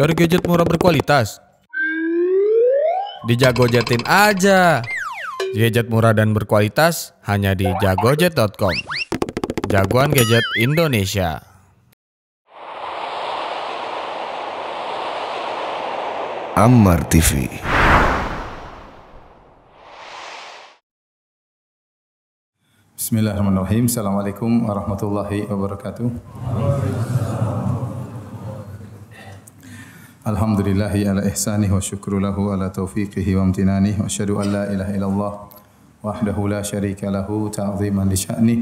Cari gadget murah berkualitas? Di Jagojetin aja. Gadget murah dan berkualitas hanya di jagojet.com. Jagoan gadget Indonesia. Ammar TV. Bismillahirrahmanirrahim. Assalamualaikum warahmatullahi wabarakatuh. Alhamdulillahi ala ihsanih wa syukru lahu ala taufiqihi wa amtinanih wa asyhadu an la ilaha illallah wahdahu la syarika lahu ta'ziman li sya'nih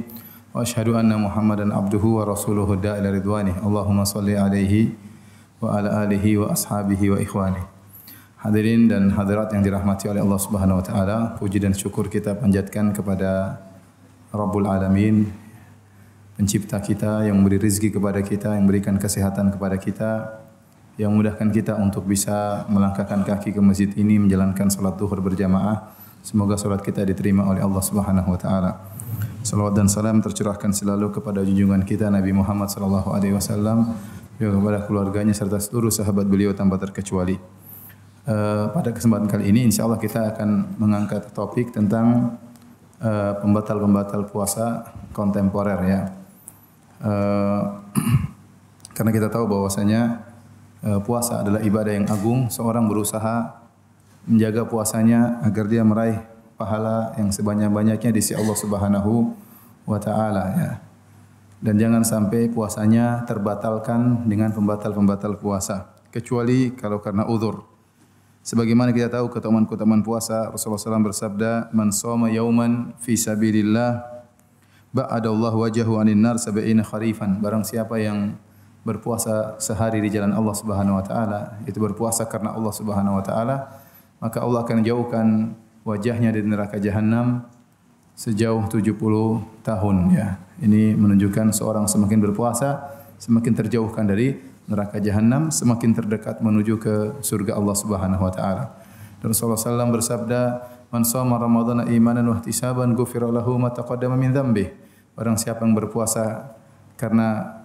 wa asyhadu anna Muhammadan abduhu wa rasuluhu da'ila ridwanih. Allahumma salli alaihi wa ala alihi wa ashabihi wa ikhwanih. Hadirin dan hadirat yang dirahmati oleh Allah Subhanahu wa taala, puji dan syukur kita panjatkan kepada Rabbul Alamin, pencipta kita, yang memberi rezeki kepada kita, yang memberikan kesehatan kepada kita, yang memudahkan kita untuk bisa melangkahkan kaki ke masjid ini menjalankan salat zuhur berjamaah. Semoga salat kita diterima oleh Allah Subhanahu wa taala. Salawat dan salam tercurahkan selalu kepada junjungan kita Nabi Muhammad sallallahu alaihi wasallam, juga kepada keluarganya serta seluruh sahabat beliau tanpa terkecuali. Pada kesempatan kali ini insyaallah kita akan mengangkat topik tentang pembatal-pembatal puasa kontemporer ya. Karena kita tahu bahwasanya puasa adalah ibadah yang agung, seorang berusaha menjaga puasanya agar dia meraih pahala yang sebanyak-banyaknya di sisi Allah Subhanahu wa taala ya. Dan jangan sampai puasanya terbatalkan dengan pembatal-pembatal puasa, kecuali kalau karena uzur. Sebagaimana kita tahu keutamaan-keutamaan puasa, Rasulullah SAW bersabda, "Man shoma yauman fi sabilillah ba'adallahu wajhahu 'anil nar sab'ina kharifan." Barang siapa yang berpuasa sehari di jalan Allah Subhanahu wa taala, itu berpuasa karena Allah Subhanahu wa taala, maka Allah akan jauhkan wajahnya dari neraka jahanam sejauh 70 tahun ya. Ini menunjukkan seorang semakin berpuasa, semakin terjauhkan dari neraka jahanam, semakin terdekat menuju ke surga Allah Subhanahu wa taala. Dan Rasulullah SAW bersabda, "Man shoma ramadhana imanan wa ihtisaban ghufira lahu ma taqaddama min dzambihi." Barang siapa yang berpuasa karena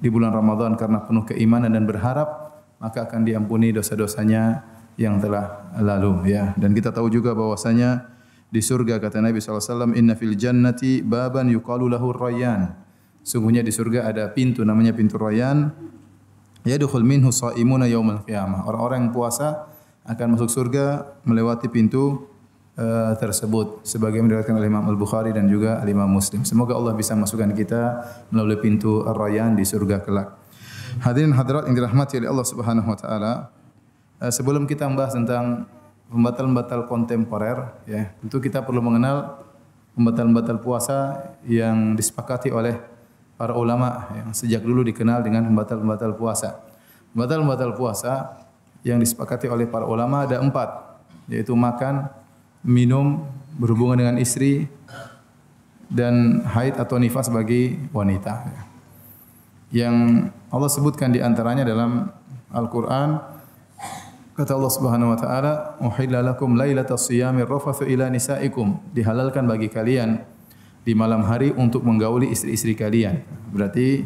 di bulan Ramadan karena penuh keimanan dan berharap, maka akan diampuni dosa-dosanya yang telah lalu ya. Dan kita tahu juga bahwasanya di surga kata Nabi SAW, "Inna fil jannati baban yuqalu lahu Rayyan." Sungguhnya di surga ada pintu namanya pintu Rayyan. Yadkhul minhu shaimuna yaumal qiyamah. Orang-orang yang puasa akan masuk surga melewati pintu tersebut, sebagaimana diriwayatkan oleh Imam Al-Bukhari dan juga Imam Muslim. Semoga Allah bisa masukkan kita melalui pintu Ar-Rayyan di surga kelak. Hadirin hadirat yang dirahmati oleh Allah Subhanahu wa taala, sebelum kita membahas tentang pembatal-pembatal kontemporer ya, tentu kita perlu mengenal pembatal-pembatal puasa yang disepakati oleh para ulama yang sejak dulu dikenal dengan pembatal-pembatal puasa. Pembatal-pembatal puasa yang disepakati oleh para ulama ada 4, yaitu makan, minum, berhubungan dengan istri, dan haid atau nifas bagi wanita. Yang Allah sebutkan di antaranya dalam Al-Quran, kata Allah Subhanahu wa taala, "Uhilla lakum lailatas siyamir rafathu ila nisaikum." Dihalalkan bagi kalian di malam hari untuk menggauli istri-istri kalian. Berarti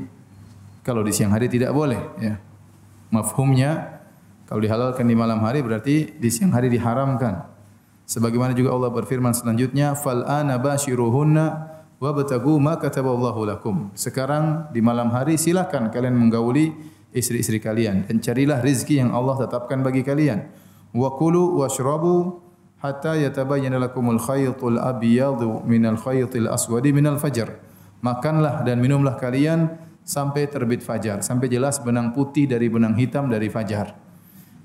kalau di siang hari tidak boleh ya. Mafhumnya kalau dihalalkan di malam hari berarti di siang hari diharamkan. Sebagaimana juga Allah berfirman selanjutnya, "Fal ana bashiruhunna wabtagu ma kataballahu lakum." Sekarang di malam hari silakan kalian menggauli istri-istri kalian dan carilah rezeki yang Allah tetapkan bagi kalian. Wa kulu washrabu hatta yatabayyana lakumul khaytul abyadu minal khaytil aswadi minal fajr. Makanlah dan minumlah kalian sampai terbit fajar, sampai jelas benang putih dari benang hitam dari fajar.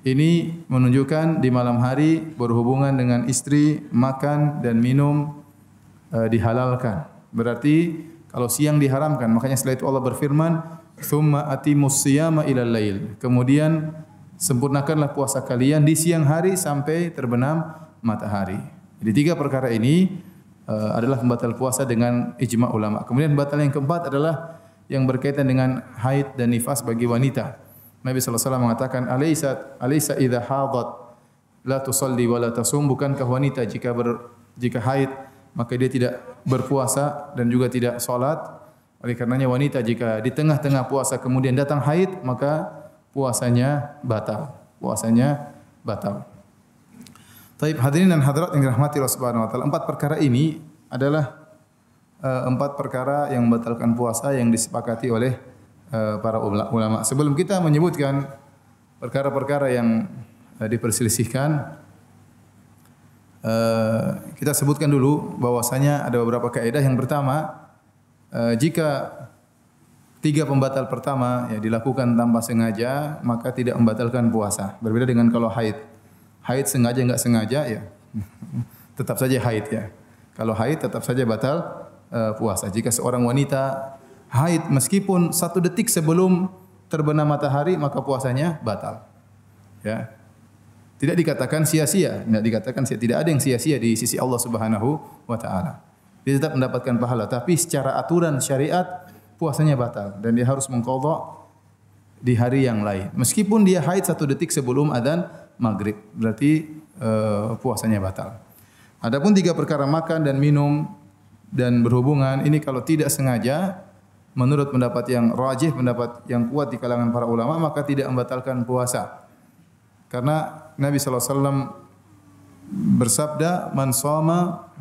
Ini menunjukkan di malam hari berhubungan dengan istri, makan dan minum dihalalkan. Berarti kalau siang diharamkan, makanya setelah itu Allah berfirman, "Tsumma atimus siyama ilal lail." Kemudian sempurnakanlah puasa kalian di siang hari sampai terbenam matahari. Jadi 3 perkara ini adalah pembatal puasa dengan ijma' ulama. Kemudian pembatal yang keempat adalah yang berkaitan dengan haid dan nifas bagi wanita. Nabi sallallahu alaihi wasallam mengatakan, "Alaysa idza hadat la tusalli wa la tasum." Bukankah wanita jika haid maka dia tidak berpuasa dan juga tidak salat? Oleh karenanya wanita jika di tengah-tengah puasa kemudian datang haid, maka puasanya batal. Puasanya batal. Taib hadirin dan hadirat yang dirahmati Allah Subhanahu wa taala. 4 perkara ini adalah 4 perkara yang membatalkan puasa yang disepakati oleh para ulama. Sebelum kita menyebutkan perkara-perkara yang diperselisihkan, kita sebutkan dulu bahwasanya ada beberapa kaidah. Yang pertama, jika 3 pembatal pertama ya dilakukan tanpa sengaja, maka tidak membatalkan puasa. Berbeda dengan kalau haid. Haid sengaja enggak sengaja ya tetap saja haid ya. Kalau haid tetap saja batal puasa. Jika seorang wanita haid meskipun 1 detik sebelum terbenam matahari, maka puasanya batal. Ya. Tidak dikatakan sia-sia, tidak ada yang sia-sia di sisi Allah Subhanahu wa taala. Dia tetap mendapatkan pahala, tapi secara aturan syariat puasanya batal dan dia harus mengqadha di hari yang lain. Meskipun dia haid 1 detik sebelum adzan maghrib, berarti puasanya batal. Adapun 3 perkara makan dan minum dan berhubungan, ini kalau tidak sengaja, menurut pendapat yang rajih, pendapat yang kuat di kalangan para ulama, maka tidak membatalkan puasa. Karena Nabi sallallahu alaihi wasallam bersabda, "Man shoma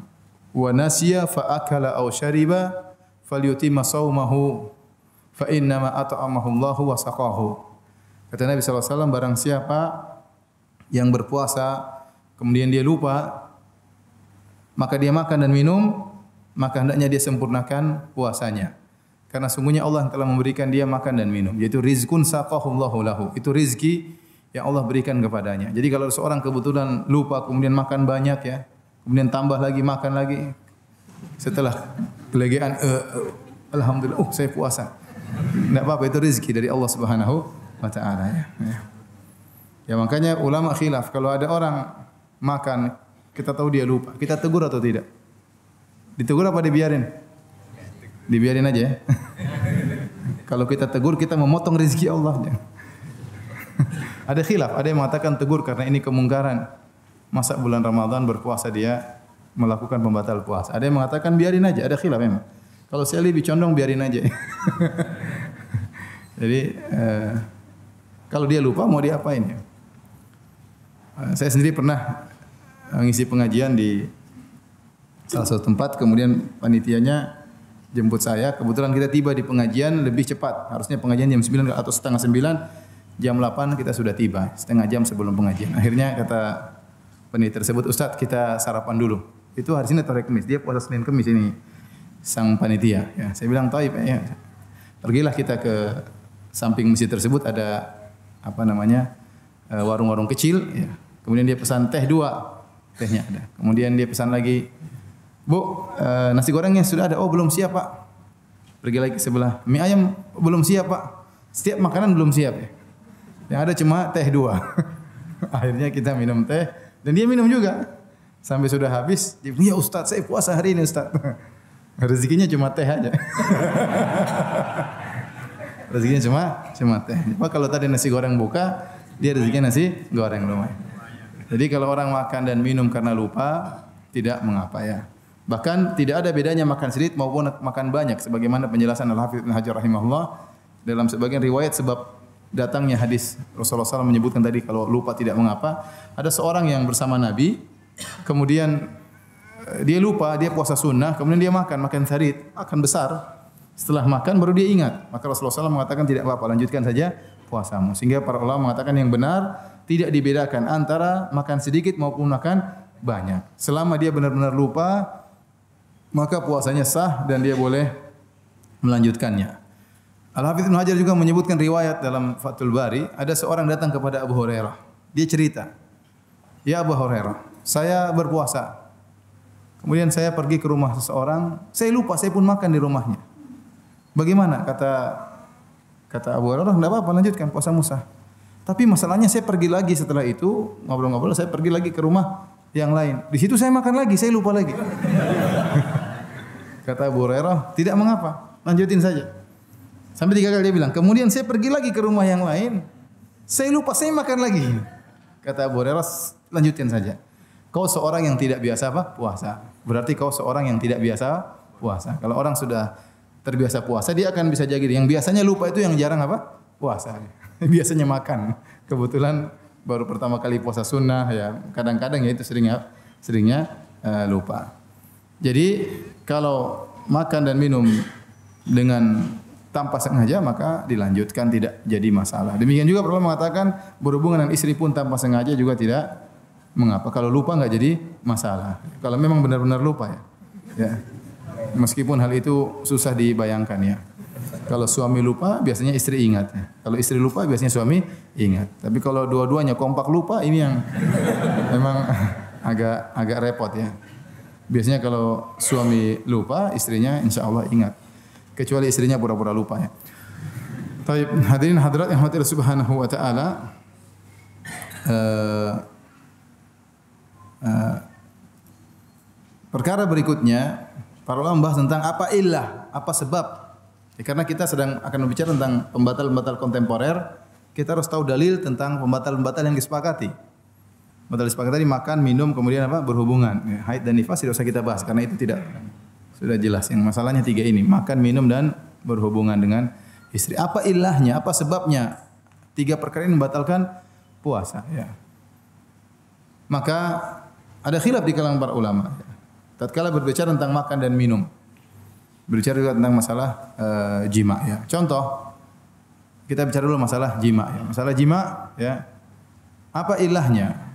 wa nasiya fa akala aw syariba falyutimma shaumahu fa inna ma at'amahu Allahu wa saqahu." Kata Nabi sallallahu alaihi wasallam, barang siapa yang berpuasa kemudian dia lupa, maka dia makan dan minum, maka hendaknya dia sempurnakan puasanya. Karena sungguhnya Allah telah memberikan dia makan dan minum, yaitu rizqun saqahu Allahu lahu. Itu rizki yang Allah berikan kepadanya. Jadi kalau seorang kebetulan lupa kemudian makan banyak ya, kemudian tambah lagi makan lagi, setelah kelegaan alhamdulillah, saya puasa. Enggak apa-apa, itu rezeki dari Allah Subhanahu wa taala ya. Ya makanya ulama khilaf, kalau ada orang makan, kita tahu dia lupa, kita tegur atau tidak? Ditegur apa dibiarin? Dibiarin aja ya. Kalau kita tegur, kita memotong rezeki Allah. Ada khilaf, ada yang mengatakan tegur karena ini kemungkaran. Masa bulan Ramadan berpuasa dia melakukan pembatal puasa. Ada yang mengatakan biarin aja, ada khilaf memang. Kalau saya lebih condong biarin aja. Jadi kalau dia lupa mau diapain ya? Saya sendiri pernah mengisi pengajian di salah satu tempat, kemudian panitianya jemput saya. Kebetulan kita tiba di pengajian lebih cepat. Harusnya pengajian jam 9 atau setengah 9, jam 8 kita sudah tiba, setengah jam sebelum pengajian. Akhirnya kata peniti tersebut, "Ustaz, kita sarapan dulu." Itu hari Senin atau hari Kamis. Dia puasa Senin Kamis ini sang panitia. Ya, saya bilang, "Taib, ya. Pergilah kita ke samping masjid tersebut ada warung-warung kecil ya. Kemudian dia pesan teh 2, tehnya ada. Kemudian dia pesan lagi, "Bu, nasi gorengnya sudah ada." "Oh, belum siap, Pak." Pergi lagi ke sebelah, "Mie ayam belum siap, Pak." Setiap makanan belum siap ya. Yang ada cuma teh 2. Akhirnya kita minum teh dan dia minum juga. Sampai sudah habis, dia bilang, "Ya Ustaz, saya puasa hari ini Ustaz." Rezekinya cuma teh aja. Rezekinya cuma teh. Pak, kalau tadi nasi goreng buka, dia rezekinya nasi goreng lumayan. Jadi kalau orang makan dan minum karena lupa, tidak mengapa ya. Bahkan tidak ada bedanya makan sedikit maupun makan banyak. Sebagaimana penjelasan Al-Hafidz Ibnu Hajar rahimahullah dalam sebagian riwayat, sebab datangnya hadis Rasulullah SAW menyebutkan tadi kalau lupa tidak mengapa. Ada seorang yang bersama Nabi, kemudian dia lupa, dia puasa sunnah, kemudian dia makan sarit, makan besar. Setelah makan baru dia ingat. Maka Rasulullah SAW mengatakan tidak apa-apa, lanjutkan saja puasamu. Sehingga para ulama mengatakan yang benar tidak dibedakan antara makan sedikit maupun makan banyak. Selama dia benar-benar lupa, maka puasanya sah dan dia boleh melanjutkannya. Al-Hafidz Ibnu Hajar juga menyebutkan riwayat dalam Fathul Bari, ada seorang datang kepada Abu Hurairah. Dia cerita, "Ya Abu Hurairah, saya berpuasa. Kemudian saya pergi ke rumah seseorang, saya lupa, saya pun makan di rumahnya. Bagaimana?" Kata Abu Hurairah, "Enggak apa-apa, lanjutkan puasamu sah. Tapi masalahnya saya pergi lagi setelah itu, ngobrol-ngobrol, saya pergi lagi ke rumah yang lain. Di situ saya makan lagi, saya lupa lagi." Kata Abu Hurairah, "Tidak mengapa, lanjutin saja." Sampai 3 kali dia bilang, "Kemudian saya pergi lagi ke rumah yang lain, saya lupa, saya makan lagi." Kata Abu Hurairah, "Lanjutin saja. Kau seorang yang tidak biasa puasa. Berarti kau seorang yang tidak biasa puasa. Kalau orang sudah terbiasa puasa, dia akan bisa jaga. Yang biasanya lupa itu yang jarang puasa." biasanya makan. Kebetulan baru pertama kali puasa sunnah ya. Kadang-kadang ya itu seringnya lupa. Jadi kalau makan dan minum dengan tanpa sengaja maka dilanjutkan, tidak jadi masalah. Demikian juga perlu mengatakan berhubungan dengan istri pun tanpa sengaja juga tidak mengapa. Kalau lupa enggak jadi masalah. Kalau memang benar-benar lupa ya. Ya. Meskipun hal itu susah dibayangkan ya. Kalau suami lupa biasanya istri ingat ya. Kalau istri lupa biasanya suami ingat. Tapi kalau dua-duanya kompak lupa ini yang memang agak repot ya. Biasanya kalau suami lupa, istrinya insya Allah ingat. Kecuali istrinya pura-pura lupa ya. Baik, hadirin hadirat yang dirahmati Subhanahu wa taala. Perkara berikutnya, para ulama membahas tentang apa illah, apa sebab. Ya, karena kita sedang akan berbicara tentang pembatal-pembatal kontemporer, kita harus tahu dalil tentang pembatal-pembatal yang disepakati. Batal disepakati tadi makan, minum, kemudian apa? Berhubungan. Ya, haid dan nifas tidak usah kita bahas karena itu tidak sudah jelas. Yang masalahnya 3 ini, makan, minum dan berhubungan dengan istri. Apa ilahnya? Apa sebabnya? 3 perkara ini membatalkan puasa, ya. Maka ada khilaf di kalangan para ulama. Tatkala berbicara tentang makan dan minum. Berbicara juga tentang masalah jima ya. Contoh, kita bicara dulu masalah jima ya. Masalah jima ya. Apa ilahnya?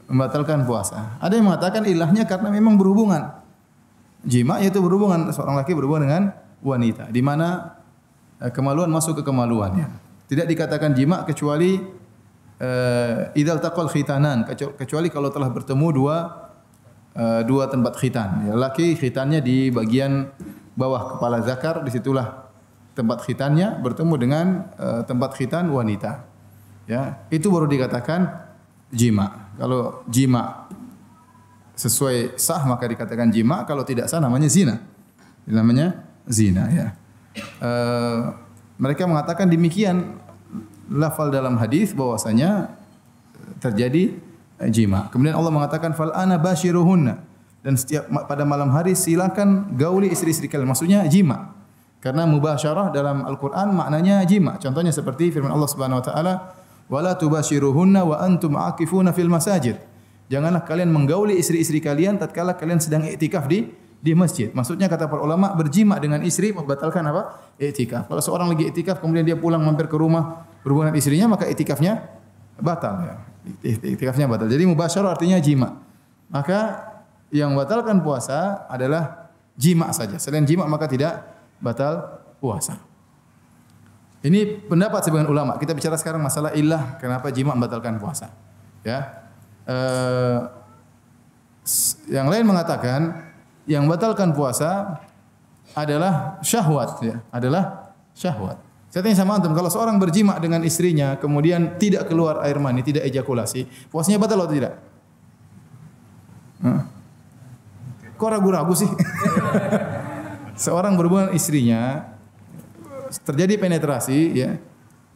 Membatalkan puasa. Ada yang mengatakan ilahnya karena memang berhubungan. Jima yaitu berhubungan, seorang laki berhubungan dengan wanita, di mana kemaluan masuk ke kemaluannya. Tidak dikatakan jima kecuali idzal taqal khitanan, kecuali kalau telah bertemu dua tempat khitan. Ya, laki khitannya di bagian bawah kepala zakar, disitulah tempat khitannya bertemu dengan tempat khitan wanita. Ya, itu baru dikatakan jima. Kalau jima sesuai sah maka dikatakan jima, kalau tidak sah namanya zina. Namanya zina ya. Mereka mengatakan demikian lafal dalam hadis bahwasanya terjadi jima. Kemudian Allah mengatakan fal ana basyiruhunna, dan setiap pada malam hari silakan gauli istri-istri kalian. Maksudnya jima. Karena mubasyarah dalam Al-Qur'an maknanya jima. Contohnya seperti firman Allah Subhanahu wa taala, wala tubasyiruhunna wa antum aakifuna fil masajid. Janganlah kalian menggauli istri-istri kalian tatkala kalian sedang iktikaf di masjid. Maksudnya kata para ulama berjima dengan istri membatalkan apa? Iktikaf. Kalau seorang lagi iktikaf kemudian dia pulang mampir ke rumah berhubungan dengan istrinya maka iktikafnya batal ya. Iktikafnya batal. Jadi mubasyarah artinya jima. Maka yang membatalkan puasa adalah jima saja. Selain jima maka tidak batal puasa. Ini pendapat sebagian ulama. Kita bicara sekarang masalah illah kenapa jima membatalkan puasa. Ya. Yang lain mengatakan yang membatalkan puasa adalah syahwat ya, adalah syahwat. Saya tanya sama antum, kalau seorang berjima dengan istrinya kemudian tidak keluar air mani, tidak ejakulasi, puasanya batal atau tidak? Kok ragu-ragu sih? Seorang berhubungan istrinya, terjadi penetrasi ya,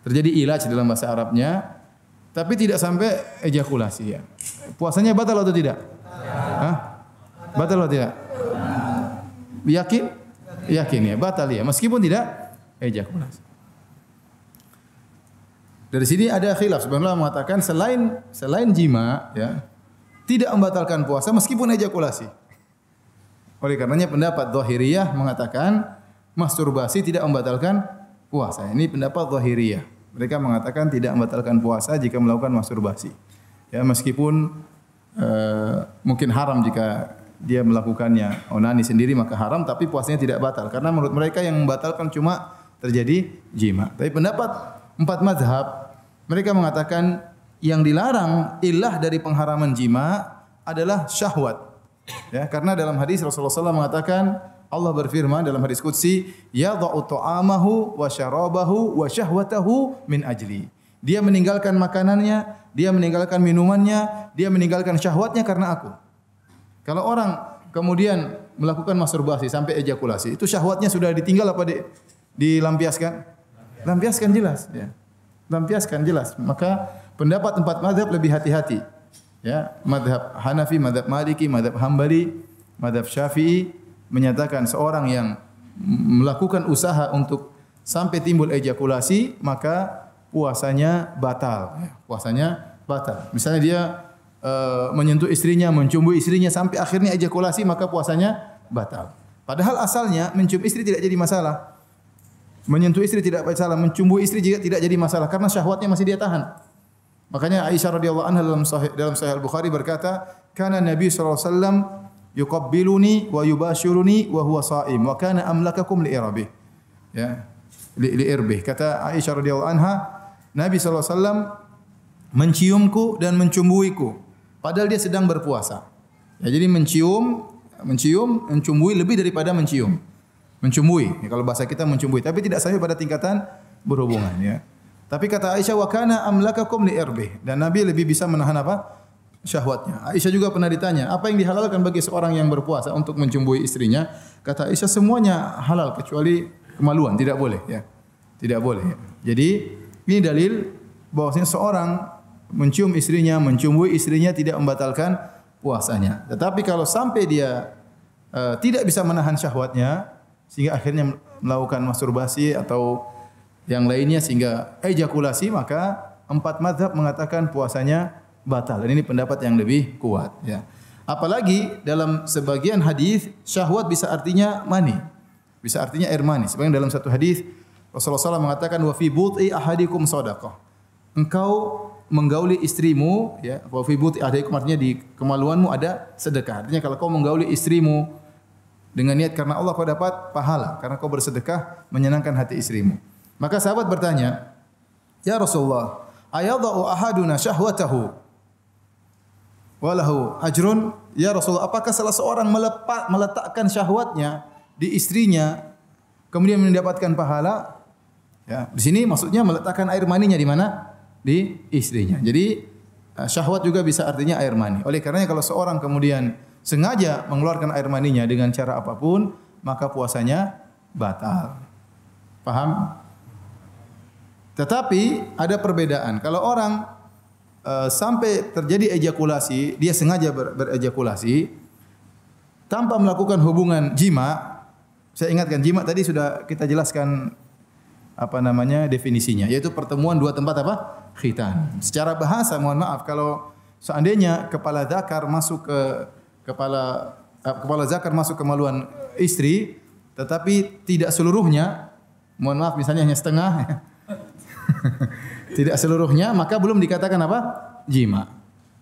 terjadi ilaj dalam bahasa Arabnya, tapi tidak sampai ejakulasi ya. Puasanya batal atau tidak? Batal atau tidak? Yakin? Yakin ya, batal ya, meskipun tidak ejakulasi. Dari sini ada khilaf, sebenarnya mengatakan selain jima ya, tidak membatalkan puasa meskipun ejakulasi. Oleh karenanya pendapat Dhahiriyah mengatakan masturbasi tidak membatalkan puasa. Ini pendapat Dhahiriyah. Mereka mengatakan tidak membatalkan puasa jika melakukan masturbasi. Ya, meskipun mungkin haram jika dia melakukannya onani sendiri maka haram, tapi puasanya tidak batal karena menurut mereka yang membatalkan cuma terjadi jima. Tapi pendapat 4 mazhab mereka mengatakan yang dilarang ilah dari pengharaman jima adalah syahwat. Ya, karena dalam hadis Rasulullah SAW mengatakan, Allah berfirman dalam hadis qudsi, yadha'u ta'amahu wa syarabahu wa syahwatahu min ajli. Dia meninggalkan makanannya, dia meninggalkan minumannya, dia meninggalkan syahwatnya karena aku. Kalau orang kemudian melakukan masturbasi sampai ejakulasi, itu syahwatnya sudah ditinggal apa dilampiaskan? Lampiaskan jelas ya. Lampiaskan jelas. Maka pendapat 4 mazhab lebih hati-hati. Ya, mazhab Hanafi, mazhab Maliki, mazhab Hambali, mazhab Syafi'i menyatakan seorang yang melakukan usaha untuk sampai timbul ejakulasi maka puasanya batal. Puasanya batal. Misalnya dia menyentuh istrinya, mencium istrinya sampai akhirnya ejakulasi, maka puasanya batal. Padahal asalnya mencium istri tidak jadi masalah. Menyentuh istri tidak masalah, mencium istri juga tidak jadi masalah karena syahwatnya masih dia tahan. Makanya Aisyah radhiyallahu anha dalam Sahih Al-Bukhari berkata, "Kana Nabi sallallahu alaihi wasallam yuqabbiluni wa yubashiruni wa huwa sha'im wa kana amlakakum li irabih." Ya. Li irbih. Kata Aisyah radhiyallahu anha, Nabi sallallahu alaihi wasallam menciumku dan mencumbuiku padahal dia sedang berpuasa. Ya, jadi mencium, mencumbui lebih daripada mencium. Mencumbui. Ya, kalau bahasa kita mencumbui, tapi tidak sampai pada tingkatan berhubungan, ya. Tapi kata Aisyah, wa kana amlakakum li irbih, dan Nabi lebih bisa menahan apa? Syahwatnya. Aisyah juga pernah ditanya, apa yang dihalalkan bagi seorang yang berpuasa untuk mencumbui istrinya? Kata Aisyah, semuanya halal kecuali kemaluan, tidak boleh, ya. Tidak boleh. Ya. Jadi ini dalil bahwasanya seorang mencium istrinya, mencumbui istrinya tidak membatalkan puasanya. Tetapi kalau sampai dia tidak bisa menahan syahwatnya sehingga akhirnya melakukan masturbasi atau yang lainnya sehingga ejakulasi, maka 4 mazhab mengatakan puasanya batal. Dan ini pendapat yang lebih kuat, ya. Apalagi dalam sebagian hadis syahwat bisa artinya mani. Bisa artinya air mani. Sebagian dalam satu hadis Rasulullah SAW mengatakan wa fi buti ahadikum shadaqah. Engkau menggauli istrimu, ya, wa fi buti ahadikum artinya di kemaluanmu ada sedekah. Artinya kalau kau menggauli istrimu dengan niat karena Allah, kau dapat pahala karena kau bersedekah menyenangkan hati istrimu. Maka sahabat bertanya, "Ya Rasulullah, ayadha'u ahaduna syahwatahu wa lahu ajrun?" Ya Rasulullah, apakah salah seorang meletakkan syahwatnya di istrinya kemudian mendapatkan pahala? Ya, di sini maksudnya meletakkan air maninya di mana? Di istrinya. Jadi syahwat juga bisa artinya air mani. Oleh karenanya kalau seorang kemudian sengaja mengeluarkan air maninya dengan cara apapun, maka puasanya batal. Paham? Tetapi ada perbedaan. Kalau orang sampai terjadi ejakulasi, dia sengaja berejakulasi tanpa melakukan hubungan jima. Saya ingatkan, jima tadi sudah kita jelaskan apa namanya definisinya, yaitu pertemuan dua tempat apa? Khitan. Secara bahasa, mohon maaf, kalau seandainya kepala zakar masuk ke kepala zakar masuk ke kemaluan istri, tetapi tidak seluruhnya, mohon maaf, misalnya hanya setengah, tidak seluruhnya, maka belum dikatakan apa? Jima.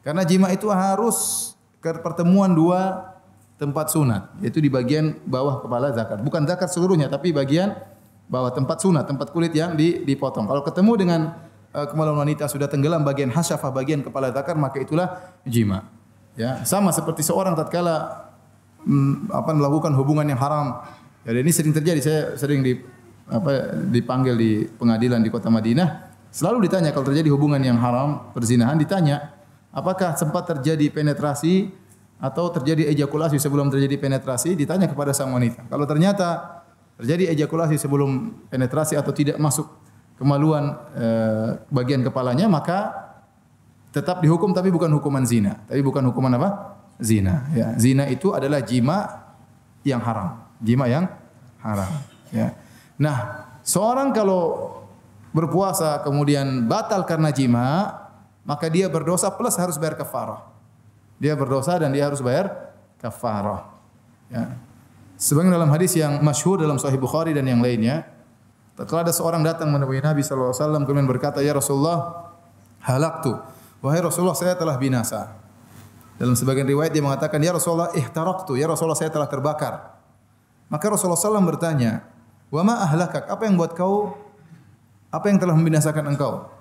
Karena jima itu harus ke pertemuan dua tempat sunat, yaitu di bagian bawah kepala zakar. Bukan zakar seluruhnya, tapi bagian bawah tempat sunat, tempat kulit yang dipotong. Kalau ketemu dengan kemaluan wanita sudah tenggelam bagian hasyafah, bagian kepala zakar, maka itulah jima. Ya, sama seperti seorang tatkala melakukan hubungan yang haram. Ya, ini sering terjadi. Saya sering dipanggil di pengadilan di kota Madinah, selalu ditanya kalau terjadi hubungan yang haram, perzinahan, ditanya apakah sempat terjadi penetrasi atau terjadi ejakulasi sebelum terjadi penetrasi, ditanya kepada sang wanita. Kalau ternyata terjadi ejakulasi sebelum penetrasi atau tidak masuk kemaluan bagian kepalanya, maka tetap dihukum, tapi bukan hukuman zina. Tapi bukan hukuman apa? Zina. Ya. Zina itu adalah jima yang haram. Jima yang haram. Ya. Nah, seorang kalau berpuasa kemudian batal karena jima, maka dia berdosa plus harus bayar kafarah. Dia berdosa dan dia harus bayar kafarah. Ya. Sebagaimana dalam hadis yang masyhur dalam Sahih Bukhari dan yang lainnya, tatkala ada seorang datang menemui Nabi sallallahu alaihi wasallam kemudian berkata, "Ya Rasulullah, halaktu." Wahai Rasulullah, saya telah binasa. Dalam sebagian riwayat dia mengatakan, "Ya Rasulullah, ihtaraqtu." Ya Rasulullah, saya telah terbakar. Maka Rasulullah SAW bertanya, "Wa ma ahlakak?" Apa yang buat kau? Apa yang telah membinasakan engkau?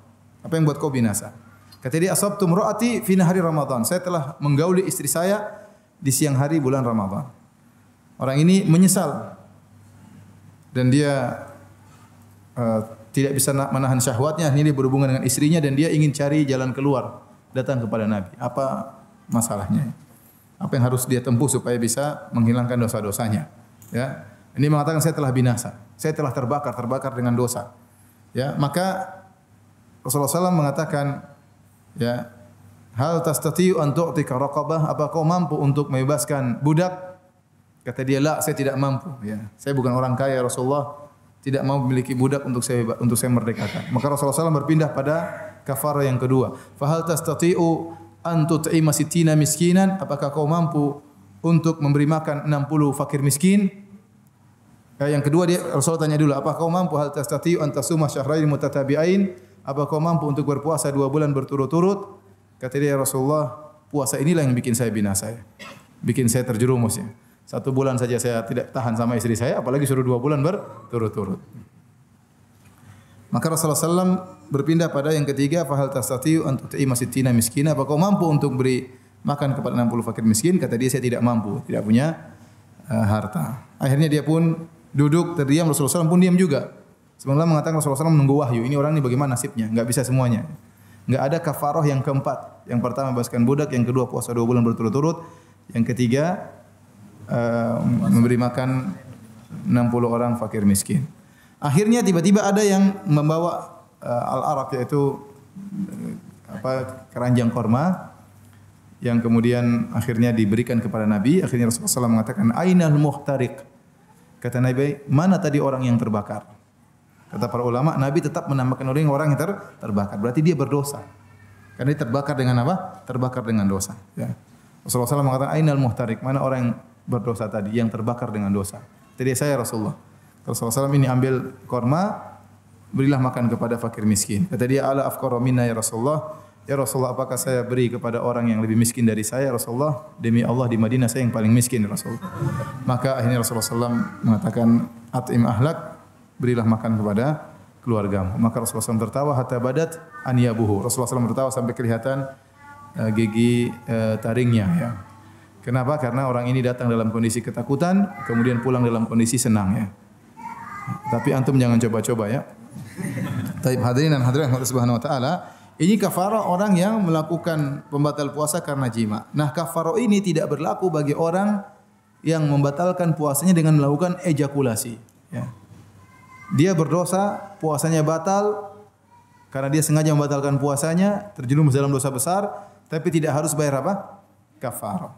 Apa yang buat kau binasa? Kata dia, "Asabtu imraati fi nahari Ramadan." Saya telah menggauli istri saya di siang hari bulan Ramadan. Orang ini menyesal dan dia tidak bisa menahan syahwatnya, ini berhubungan dengan istrinya dan dia ingin cari jalan keluar, datang kepada Nabi. Apa masalahnya? Apa yang harus dia tempuh supaya bisa menghilangkan dosa-dosanya? Ya. Ini mengatakan, saya telah binasa, saya telah terbakar dengan dosa. Ya, maka Rasulullah SAW mengatakan, ya, hal tastati'u an tu'tika raqabah? Apa kau mampu untuk membebaskan budak? Kata dia, "La, saya tidak mampu." Ya, saya bukan orang kaya Rasulullah. tidak mau memiliki budak untuk saya merdekakan. Maka Rasulullah SAW berpindah pada kafarah yang kedua. Fahal tastati'u an tut'ima sittina miskinan? Apakah kau mampu untuk memberi makan 60 fakir miskin? Yang kedua dia Rasulullah tanya dulu, apakah kau mampu hal tastati'u an tasuma syahrain mutatabi'ain? Apakah kau mampu untuk berpuasa 2 bulan berturut-turut? Kata dia, Rasulullah, puasa inilah yang bikin saya binasa ya. Bikin saya terjerumus ya. 1 bulan saja saya tidak tahan sama istri saya, apalagi suruh 2 bulan berturut-turut. Maka Rasulullah SAW berpindah pada yang ketiga, fahal tastati'u an tut'ima sittina miskina? Apakah kau mampu untuk beri makan kepada 60 fakir miskin? Kata dia, saya tidak mampu, tidak punya harta. Akhirnya dia pun duduk terdiam, Rasulullah SAW pun diam juga. Sebenarnya mengatakan Rasulullah SAW menunggu wahyu. Ini orang ini bagaimana nasibnya? Enggak bisa semuanya. Enggak ada kafarah yang keempat. Yang pertama bebaskan budak, yang kedua puasa 2 bulan berturut-turut, yang ketiga memberi makan 60 orang fakir miskin. Akhirnya tiba-tiba ada yang membawa al-araq, yaitu keranjang korma yang kemudian akhirnya diberikan kepada Nabi. Akhirnya Rasulullah SAW mengatakan, "Ainal muhtariq?" Kata Nabi, "Mana tadi orang yang terbakar?" Kata para ulama, Nabi tetap menambahkan orang yang terbakar. Berarti dia berdosa. Karena dia terbakar dengan apa? Terbakar dengan dosa. Ya. Rasulullah SAW mengatakan, "Ainal muhtariq?" Mana orang yang berdosa tadi, yang terbakar dengan dosa? Jadi saya Rasulullah. Rasulullah SAW ini ambil korma, berilah makan kepada fakir miskin. Kata dia, "Ala afqara minna ya Rasulullah." Ya Rasulullah, apakah saya beri kepada orang yang lebih miskin dari saya? Rasulullah, demi Allah di Madinah saya yang paling miskin ya Rasulullah. Maka akhirnya Rasulullah SAW mengatakan, "At'im ahlak," berilah makan kepada keluargamu. Maka Rasulullah SAW tertawa hatta badat anyabuhu. Rasulullah SAW tertawa sampai kelihatan gigi taringnya ya. Kenapa? Karena orang ini datang dalam kondisi ketakutan, kemudian pulang dalam kondisi senang ya. Tapi antum jangan coba-coba ya. Taib hadirin dan hadirat Allah Subhanahu wa taala, ini kafarah orang yang melakukan pembatal puasa karena jima. Nah, kafarah ini tidak berlaku bagi orang yang membatalkan puasanya dengan melakukan ejakulasi ya. Dia berdosa, puasanya batal karena dia sengaja membatalkan puasanya, terjerumus dalam dosa besar, tapi tidak harus bayar apa? Kafarah.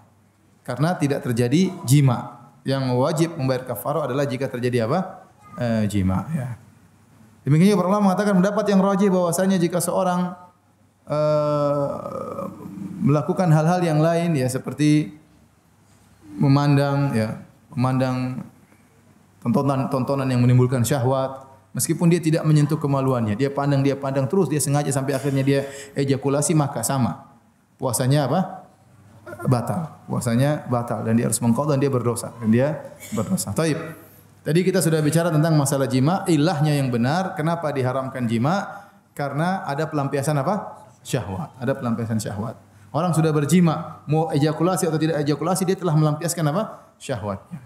Karena tidak terjadi jima. Yang wajib membayar kafarah adalah jika terjadi apa? Jima ya. Demikian juga para ulama mengatakan pendapat yang rajih bahwasanya jika seorang melakukan hal-hal yang lain ya, seperti memandang tontonan yang menimbulkan syahwat, meskipun dia tidak menyentuh kemaluannya, dia pandang terus, dia sengaja sampai akhirnya dia ejakulasi, maka sama. Puasanya apa? Batal. Puasanya batal dan dia harus mengqadha dan dia berdosa. Taib. Tadi kita sudah bicara tentang masalah jima, ilahnya yang benar, kenapa diharamkan jima? Karena ada pelampiasan apa? Syahwat. Ada pelampiasan syahwat. Orang sudah berjima, mau ejakulasi atau tidak ejakulasi, dia telah melampiaskan apa? Syahwatnya.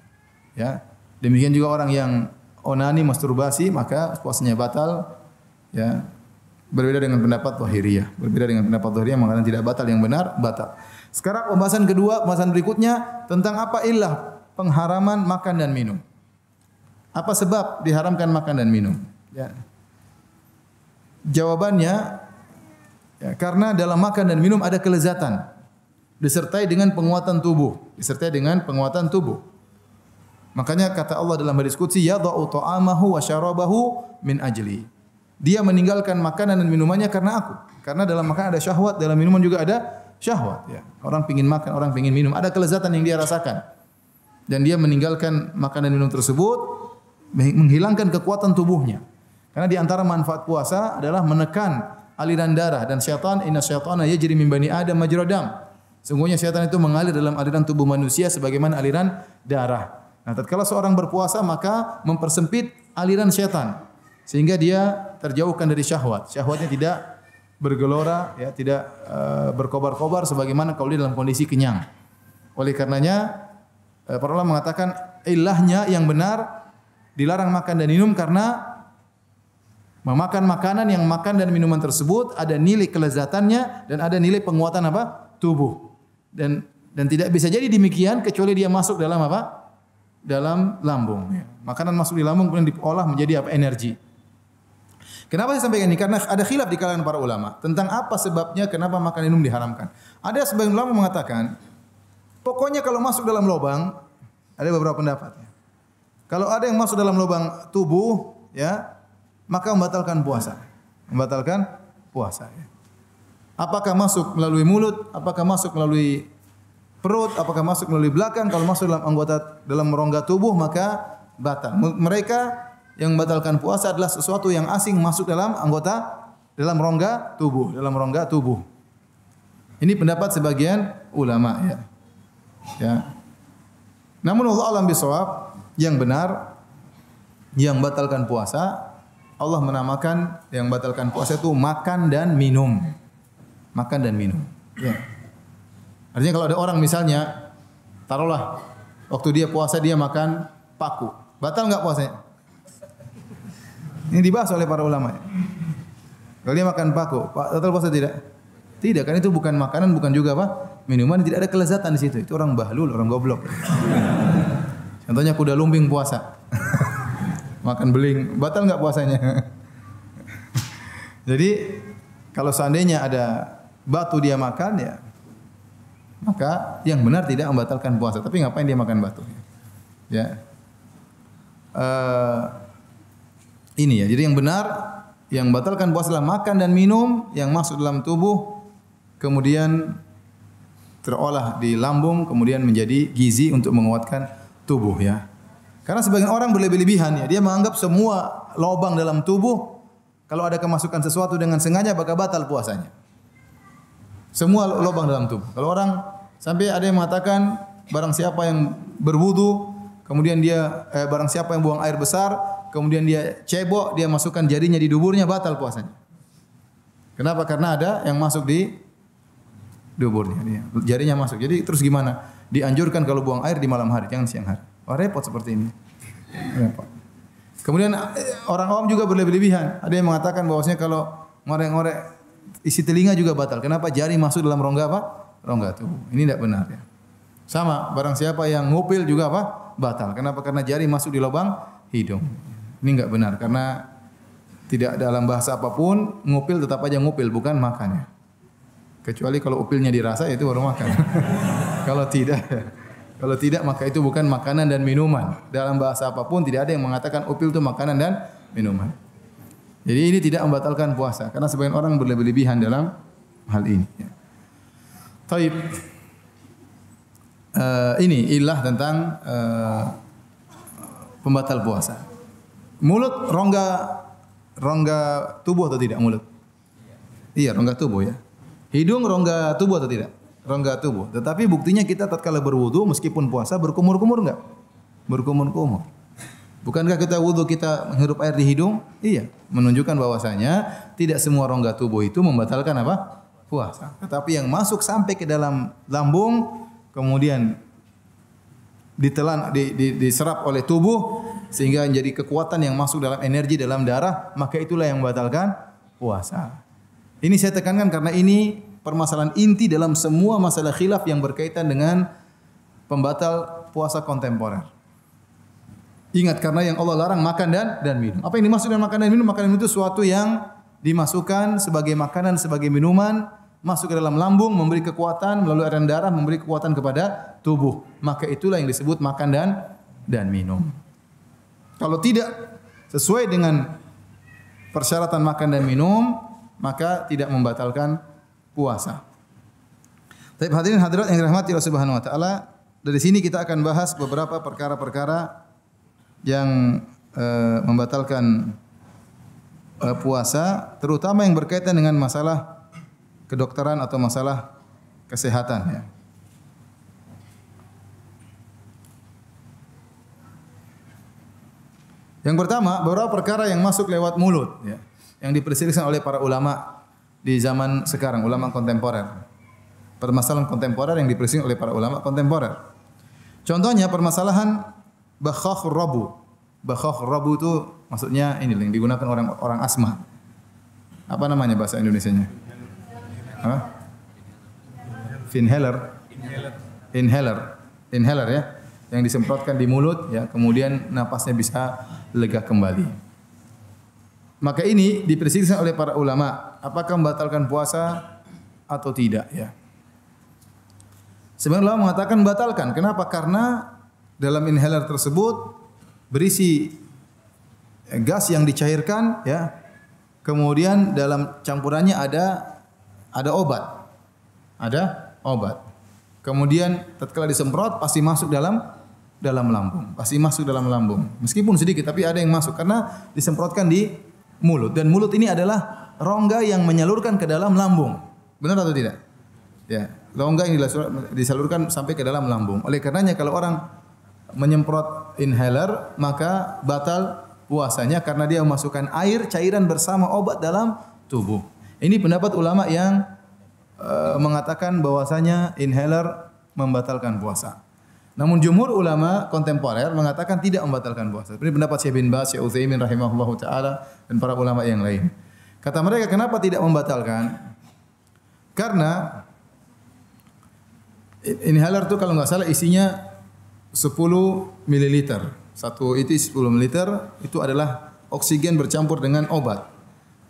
Ya. Demikian juga orang yang onani, masturbasi, maka puasanya batal. Ya. Berbeda dengan pendapat Zahiriyah. Mengatakan tidak batal, yang benar batal. Sekarang pembahasan kedua, pembahasan berikutnya tentang apa ilah pengharaman makan dan minum. Apa sebab diharamkan makan dan minum? Ya. Jawabannya, ya, karena dalam makan dan minum ada kelezatan, disertai dengan penguatan tubuh. Makanya kata Allah dalam hadis qudsi, yadha'u ta'amahu wa syarabahu min ajli. Dia meninggalkan makanan dan minumannya karena aku. Karena dalam makanan ada syahwat, dalam minuman juga ada syahwat. Ya. Orang pingin makan, orang pingin minum. Ada kelezatan yang dia rasakan. Dan dia meninggalkan makanan dan minum tersebut, menghilangkan kekuatan tubuhnya. Karena di antara manfaat puasa adalah menekan aliran darah. Dan syaitan, inna syaitana yajri min bani Adam majra dam. Sungguhnya syaitan itu mengalir dalam aliran tubuh manusia sebagaimana aliran darah. Nah, tatkala seorang berpuasa maka mempersempit aliran syaitan sehingga dia terjauhkan dari syahwat. Syahwatnya tidak bergelora, ya, tidak berkobar-kobar sebagaimana kalau dia dalam kondisi kenyang. Oleh karenanya para ulama mengatakan ilahnya yang benar dilarang makan dan minum karena memakan makanan yang makan dan minuman tersebut ada nilai kelezatannya dan ada nilai penguatan apa? Tubuh. Dan tidak bisa jadi demikian kecuali dia masuk dalam apa? Dalam lambung. Ya. Makanan masuk di lambung kemudian diolah menjadi apa? Energi. Kenapa saya sampaikan ini? Karena ada khilaf di kalangan para ulama tentang apa sebabnya kenapa makan minum diharamkan. Ada sebagian ulama mengatakan, pokoknya kalau masuk dalam lubang, ada beberapa pendapat. Kalau ada yang masuk dalam lubang tubuh, ya, maka membatalkan puasa. Membatalkan puasa. Ya. Apakah masuk melalui mulut? Apakah masuk melalui perut? Apakah masuk melalui belakang? Kalau masuk dalam rongga tubuh maka batal. Mereka yang membatalkan puasa adalah sesuatu yang asing masuk dalam rongga tubuh. Ini pendapat sebagian ulama ya. Ya. Namun Allah alam bisawab, yang benar yang batalkan puasa, Allah menamakan yang batalkan puasa itu makan dan minum. Makan dan minum. Ya. Artinya kalau ada orang misalnya, taruhlah waktu dia puasa dia makan paku, batal enggak puasanya? Ini dibahas oleh para ulama. Kalau dia makan paku, batal puasa tidak? Tidak, kan itu bukan makanan, bukan juga apa? Minuman, tidak ada kelezatan di situ. Itu orang bahlul, orang goblok. Contohnya kuda lumbing puasa. Makan beling, batal enggak puasanya? Jadi kalau seandainya ada batu dia makan ya, maka yang benar tidak membatalkan puasa. Tapi ngapain dia makan batu? Ya. Ini ya. Jadi yang benar yang membatalkan puasa adalah makan dan minum yang masuk dalam tubuh, kemudian terolah di lambung, kemudian menjadi gizi untuk menguatkan tubuh ya. Karena sebagian orang berlebih-lebihan ya, dia menganggap semua lubang dalam tubuh kalau ada kemasukan sesuatu dengan sengaja maka batal puasanya. Semua lubang dalam tubuh. Kalau orang sampai ada yang mengatakan barang siapa yang berwudu, kemudian dia barang siapa yang buang air besar, kemudian dia cebok, dia masukkan jarinya di duburnya, batal puasanya. Kenapa? Karena ada yang masuk di duburnya, jarinya masuk. Jadi terus gimana? Dianjurkan kalau buang air di malam hari, jangan siang hari. Wah, repot seperti ini. Repot. Kemudian orang awam juga berlebihan. Ada yang mengatakan bahwasanya kalau ngorek-ngorek isi telinga juga batal. Kenapa? Jari masuk dalam rongga apa? Rongga tubuh. Ini tidak benar ya. Sama, barang siapa yang ngupil juga apa? Batal. Kenapa? Karena jari masuk di lubang hidung. Ini enggak benar karena tidak dalam bahasa apapun ngupil tetap aja ngupil, bukan makan ya. Kecuali kalau upilnya dirasa itu baru makan. Kalau tidak maka itu bukan makanan dan minuman. Dalam bahasa apapun tidak ada yang mengatakan upil itu makanan dan minuman. Jadi ini tidak membatalkan puasa karena sebagian orang berlebihan dalam hal ini. Taib. Ini ilah tentang pembatal puasa. Mulut rongga tubuh atau tidak mulut? Iya, rongga tubuh ya. Hidung rongga tubuh atau tidak? Rongga tubuh. Tetapi buktinya kita tatkala berwudu meskipun puasa berkumur-kumur enggak? Berkumur-kumur. Bukankah kita wudu kita menghirup air di hidung? Iya, menunjukkan bahwasanya tidak semua rongga tubuh itu membatalkan apa? Puasa. Tetapi yang masuk sampai ke dalam lambung kemudian ditelan diserap oleh tubuh sehingga menjadi kekuatan yang masuk dalam energi dalam darah, maka itulah yang membatalkan puasa. Ini saya tekankan karena ini permasalahan inti dalam semua masalah khilaf yang berkaitan dengan pembatal puasa kontemporer. Ingat karena yang Allah larang makan dan minum. Apa yang dimaksud dengan makan dan minum? Makan dan minum itu sesuatu yang dimasukkan sebagai makanan, sebagai minuman, masuk ke dalam lambung, memberi kekuatan melalui aliran darah, memberi kekuatan kepada tubuh. Maka itulah yang disebut makan dan minum. Kalau tidak sesuai dengan persyaratan makan dan minum, maka tidak membatalkan puasa. Tapi hadirin hadirat yang dirahmati Allah Subhanahu wa taala, dari sini kita akan bahas beberapa perkara-perkara yang membatalkan puasa, terutama yang berkaitan dengan masalah kedokteran atau masalah kesehatan ya. Yang pertama, beberapa perkara yang masuk lewat mulut ya, yang diperselisihkan oleh para ulama di zaman sekarang, ulama kontemporer. Permasalahan kontemporer yang diperselisihkan oleh para ulama kontemporer. Contohnya permasalahan bakhakhur rabu. Bakhakhur rabu itu maksudnya ini yang digunakan orang asma. Apa namanya bahasa Indonesianya? Apa? Inhaler ya, yang disemprotkan di mulut ya, kemudian napasnya bisa lega kembali. Maka ini diperselisihkan oleh para ulama, apakah membatalkan puasa atau tidak ya. Sebagian ulama mengatakan membatalkan. Kenapa? Karena dalam inhaler tersebut berisi gas yang dicairkan, ya. Kemudian dalam campurannya ada obat. Ada obat. Kemudian tatkala disemprot pasti masuk dalam lambung. Pasti masuk dalam lambung. Meskipun sedikit tapi ada yang masuk karena disemprotkan di mulut, dan mulut ini adalah rongga yang menyalurkan ke dalam lambung. Benar atau tidak? Ya, rongga yang disalurkan sampai ke dalam lambung. Oleh karenanya kalau orang menyemprot inhaler maka batal puasanya karena dia memasukkan air cairan bersama obat dalam tubuh. Ini pendapat ulama yang mengatakan bahwasanya inhaler membatalkan puasa. Namun jumhur ulama kontemporer mengatakan tidak membatalkan puasa. Ini pendapat Syekh bin Baz, Syekh Utsaimin rahimahullahu taala dan para ulama yang lain. Kata mereka kenapa tidak membatalkan? Karena inhaler itu kalau nggak salah isinya 10 ml. Satu itu 10 ml itu adalah oksigen bercampur dengan obat.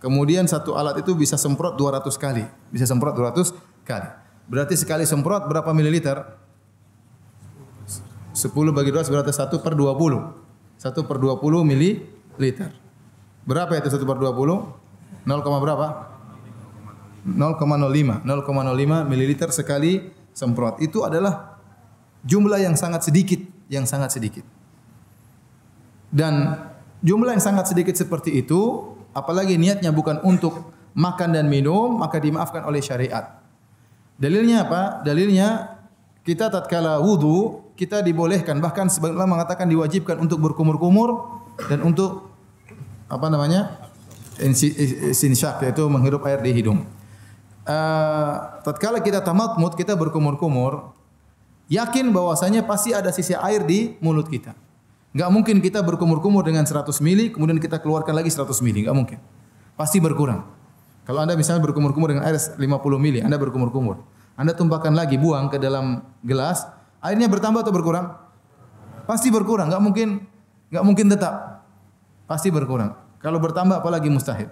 Kemudian satu alat itu bisa semprot 200 kali. Bisa semprot 200 kali. Berarti sekali semprot berapa mililiter? 10 bagi 2 berarti 1/20. 1/20 mililiter. Berapa itu 1/20? 0, berapa? 0,05. 0,05 mililiter sekali semprot. Itu adalah jumlah yang sangat sedikit, Dan jumlah yang sangat sedikit seperti itu, apalagi niatnya bukan untuk makan dan minum, maka dimaafkan oleh syariat. Dalilnya apa? Dalilnya kita tatkala wudu, kita dibolehkan, bahkan sebagian ulama mengatakan diwajibkan untuk berkumur-kumur dan untuk istinsyaq, yaitu menghirup air di hidung. Tatkala kita tamatmut, kita berkumur-kumur, yakin bahwasanya pasti ada sisa air di mulut kita. Enggak mungkin kita berkumur-kumur dengan 100 mili kemudian kita keluarkan lagi 100 mili, enggak mungkin. Pasti berkurang. Kalau Anda misalnya berkumur-kumur dengan air 50 mili, Anda berkumur-kumur. Anda tumpahkan lagi, buang ke dalam gelas, airnya bertambah atau berkurang? Pasti berkurang, enggak mungkin tetap. Pasti berkurang. Kalau bertambah apalagi mustahil.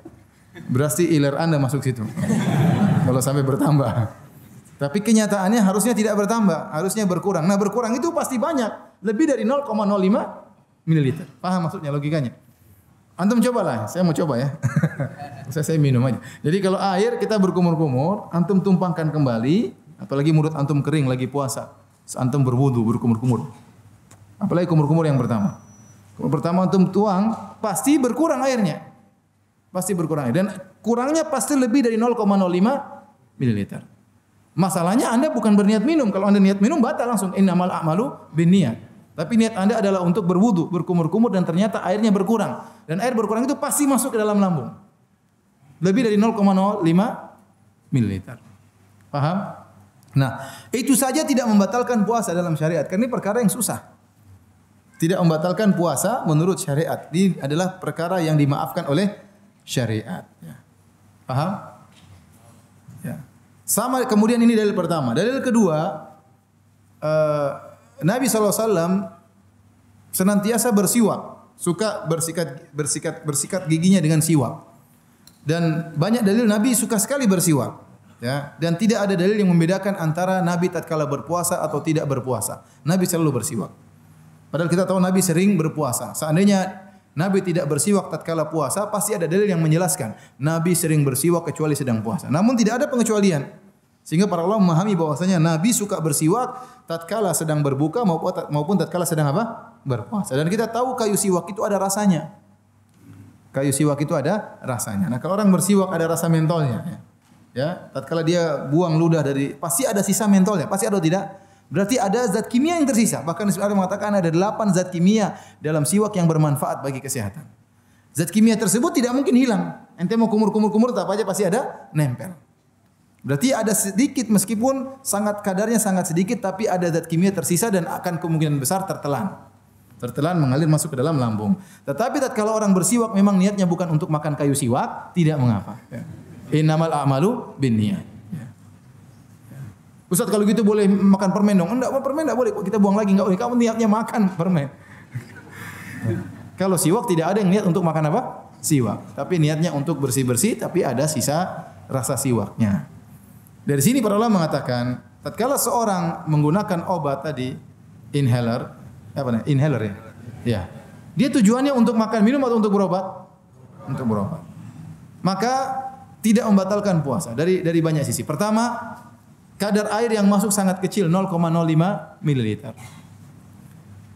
Berarti iler Anda masuk situ. Kalau sampai bertambah. Tapi kenyataannya harusnya tidak bertambah, harusnya berkurang. Nah, berkurang itu pasti banyak, lebih dari 0,05 mililiter. Paham maksudnya, logikanya? Antum cobalah, saya mau coba ya. saya minum aja. Jadi kalau air kita berkumur-kumur, antum tumpahkan kembali, apalagi mulut antum kering lagi puasa. Antum berwudu, berkumur-kumur. Apalagi kumur-kumur yang pertama. Kumur pertama antum tuang, pasti berkurang airnya. Pasti berkurang air. Dan kurangnya pasti lebih dari 0,05 mililiter. Masalahnya Anda bukan berniat minum. Kalau Anda niat minum batal langsung. Innamal a'malu binniyat. Tapi niat Anda adalah untuk berwudu, berkumur-kumur dan ternyata airnya berkurang. Dan air berkurang itu pasti masuk ke dalam lambung. Lebih dari 0,05 mililiter. Paham? Nah, itu saja tidak membatalkan puasa dalam syariat. Karena ini perkara yang susah. Tidak membatalkan puasa menurut syariat. Ini adalah perkara yang dimaafkan oleh syariat. Ya. Paham? Ya. Sama kemudian ini dalil pertama. Dalil kedua, Nabi SAW senantiasa bersiwak, suka bersikat giginya dengan siwak. Dan banyak dalil Nabi suka sekali bersiwak. Ya, dan tidak ada dalil yang membedakan antara Nabi tatkala berpuasa atau tidak berpuasa. Nabi selalu bersiwak. Padahal kita tahu Nabi sering berpuasa. Seandainya Nabi tidak bersiwak tatkala puasa, pasti ada dalil yang menjelaskan Nabi sering bersiwak kecuali sedang puasa. Namun tidak ada pengecualian. Sehingga para ulama memahami bahwasanya Nabi suka bersiwak tatkala sedang berbuka maupun tatkala sedang apa? Berpuasa. Dan kita tahu kayu siwak itu ada rasanya. Kayu siwak itu ada rasanya. Nah, kalau orang bersiwak ada rasa mentolnya. Ya, tatkala dia buang ludah dari, pasti ada sisa mentolnya. Pasti ada atau tidak? Berarti ada zat kimia yang tersisa. Bahkan sebenarnya mengatakan ada 8 zat kimia dalam siwak yang bermanfaat bagi kesehatan. Zat kimia tersebut tidak mungkin hilang. Ente mau kumur-kumur tetap aja pasti ada nempel. Berarti ada sedikit meskipun kadarnya sangat sedikit tapi ada zat kimia tersisa dan akan kemungkinan besar tertelan. Tertelan mengalir masuk ke dalam lambung. Tetapi tatkala orang bersiwak memang niatnya bukan untuk makan kayu siwak, tidak mengapa. Ya. Innamal a'malu binniyat. Ya. Ustaz kalau gitu boleh makan permen dong? Enggak, permen enggak boleh. Kita buang lagi enggak boleh. Kamu niatnya makan permen. Kalau siwak tidak ada yang niat untuk makan apa? Siwak. Tapi niatnya untuk bersih-bersih tapi ada sisa rasa siwaknya. Dari sini para ulama mengatakan, tatkala seorang menggunakan obat tadi, inhaler ya? Ya. Dia tujuannya untuk makan minum atau untuk berobat? Untuk berobat. Maka tidak membatalkan puasa dari banyak sisi. Pertama, kadar air yang masuk sangat kecil 0,05 ml.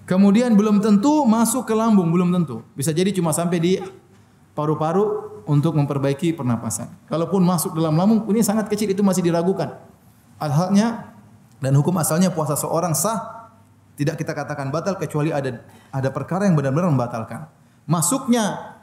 Kemudian belum tentu masuk ke lambung, belum tentu. Bisa jadi cuma sampai di paru-paru untuk memperbaiki pernapasan. Kalaupun masuk dalam lambung, ini sangat kecil, itu masih diragukan. Asalnya dan hukum asalnya puasa seorang sah, tidak kita katakan batal kecuali ada perkara yang benar-benar membatalkan. Masuknya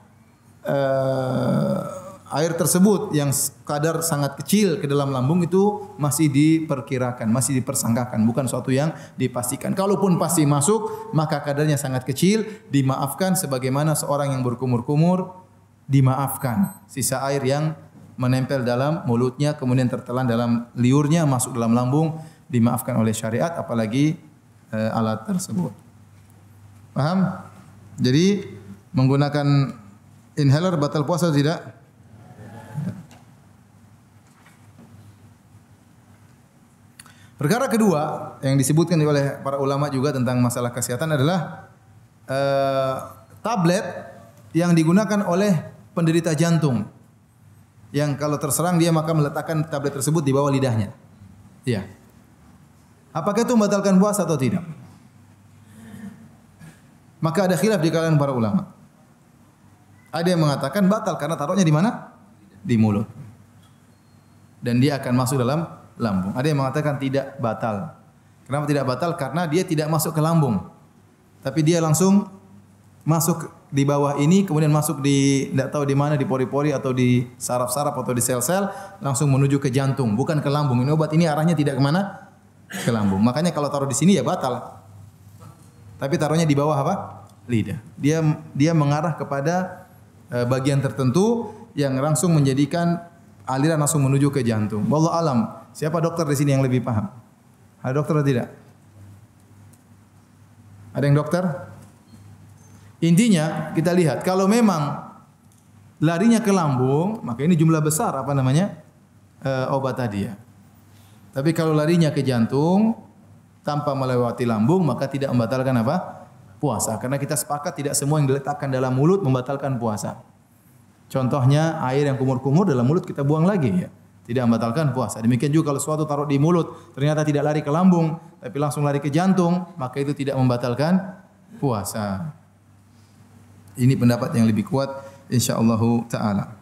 air tersebut yang kadar sangat kecil ke dalam lambung itu masih diperkirakan, masih dipersangkakan, bukan suatu yang dipastikan. Kalaupun pasti masuk, maka kadarnya sangat kecil, dimaafkan sebagaimana seorang yang berkumur-kumur dimaafkan. Sisa air yang menempel dalam mulutnya kemudian tertelan dalam liurnya masuk dalam lambung dimaafkan oleh syariat, apalagi alat tersebut. Paham? Jadi menggunakan inhaler batal puasa atau tidak? Perkara kedua yang disebutkan oleh para ulama juga tentang masalah kesehatan adalah tablet yang digunakan oleh penderita jantung. Yang kalau terserang dia maka meletakkan tablet tersebut di bawah lidahnya. Iya. Apakah itu membatalkan puasa atau tidak? Maka ada khilaf di kalangan para ulama. Ada yang mengatakan batal karena taruhnya di mana? Di mulut. Dan dia akan masuk dalam lambung. Ada yang mengatakan tidak batal. Kenapa tidak batal? Karena dia tidak masuk ke lambung. Tapi dia langsung masuk di bawah ini, kemudian masuk di tidak tahu di mana, di pori-pori atau di saraf-saraf atau di sel-sel, langsung menuju ke jantung, bukan ke lambung. Ini obat ini arahnya tidak kemana? Ke lambung. Makanya kalau taruh di sini ya batal. Tapi taruhnya di bawah apa? Lidah. Dia mengarah kepada bagian tertentu yang langsung menjadikan aliran langsung menuju ke jantung. Wallahu alam. Siapa dokter di sini yang lebih paham? Ada dokter atau tidak? Ada yang dokter? Intinya kita lihat kalau memang larinya ke lambung, maka ini jumlah besar obat tadi ya. Tapi kalau larinya ke jantung tanpa melewati lambung, maka tidak membatalkan puasa. Karena kita sepakat tidak semua yang diletakkan dalam mulut membatalkan puasa. Contohnya air yang kumur-kumur dalam mulut kita buang lagi ya. Tidak membatalkan puasa. Demikian juga kalau sesuatu taruh di mulut ternyata tidak lari ke lambung tapi langsung lari ke jantung, maka itu tidak membatalkan puasa. Ini pendapat yang lebih kuat insyaallah taala.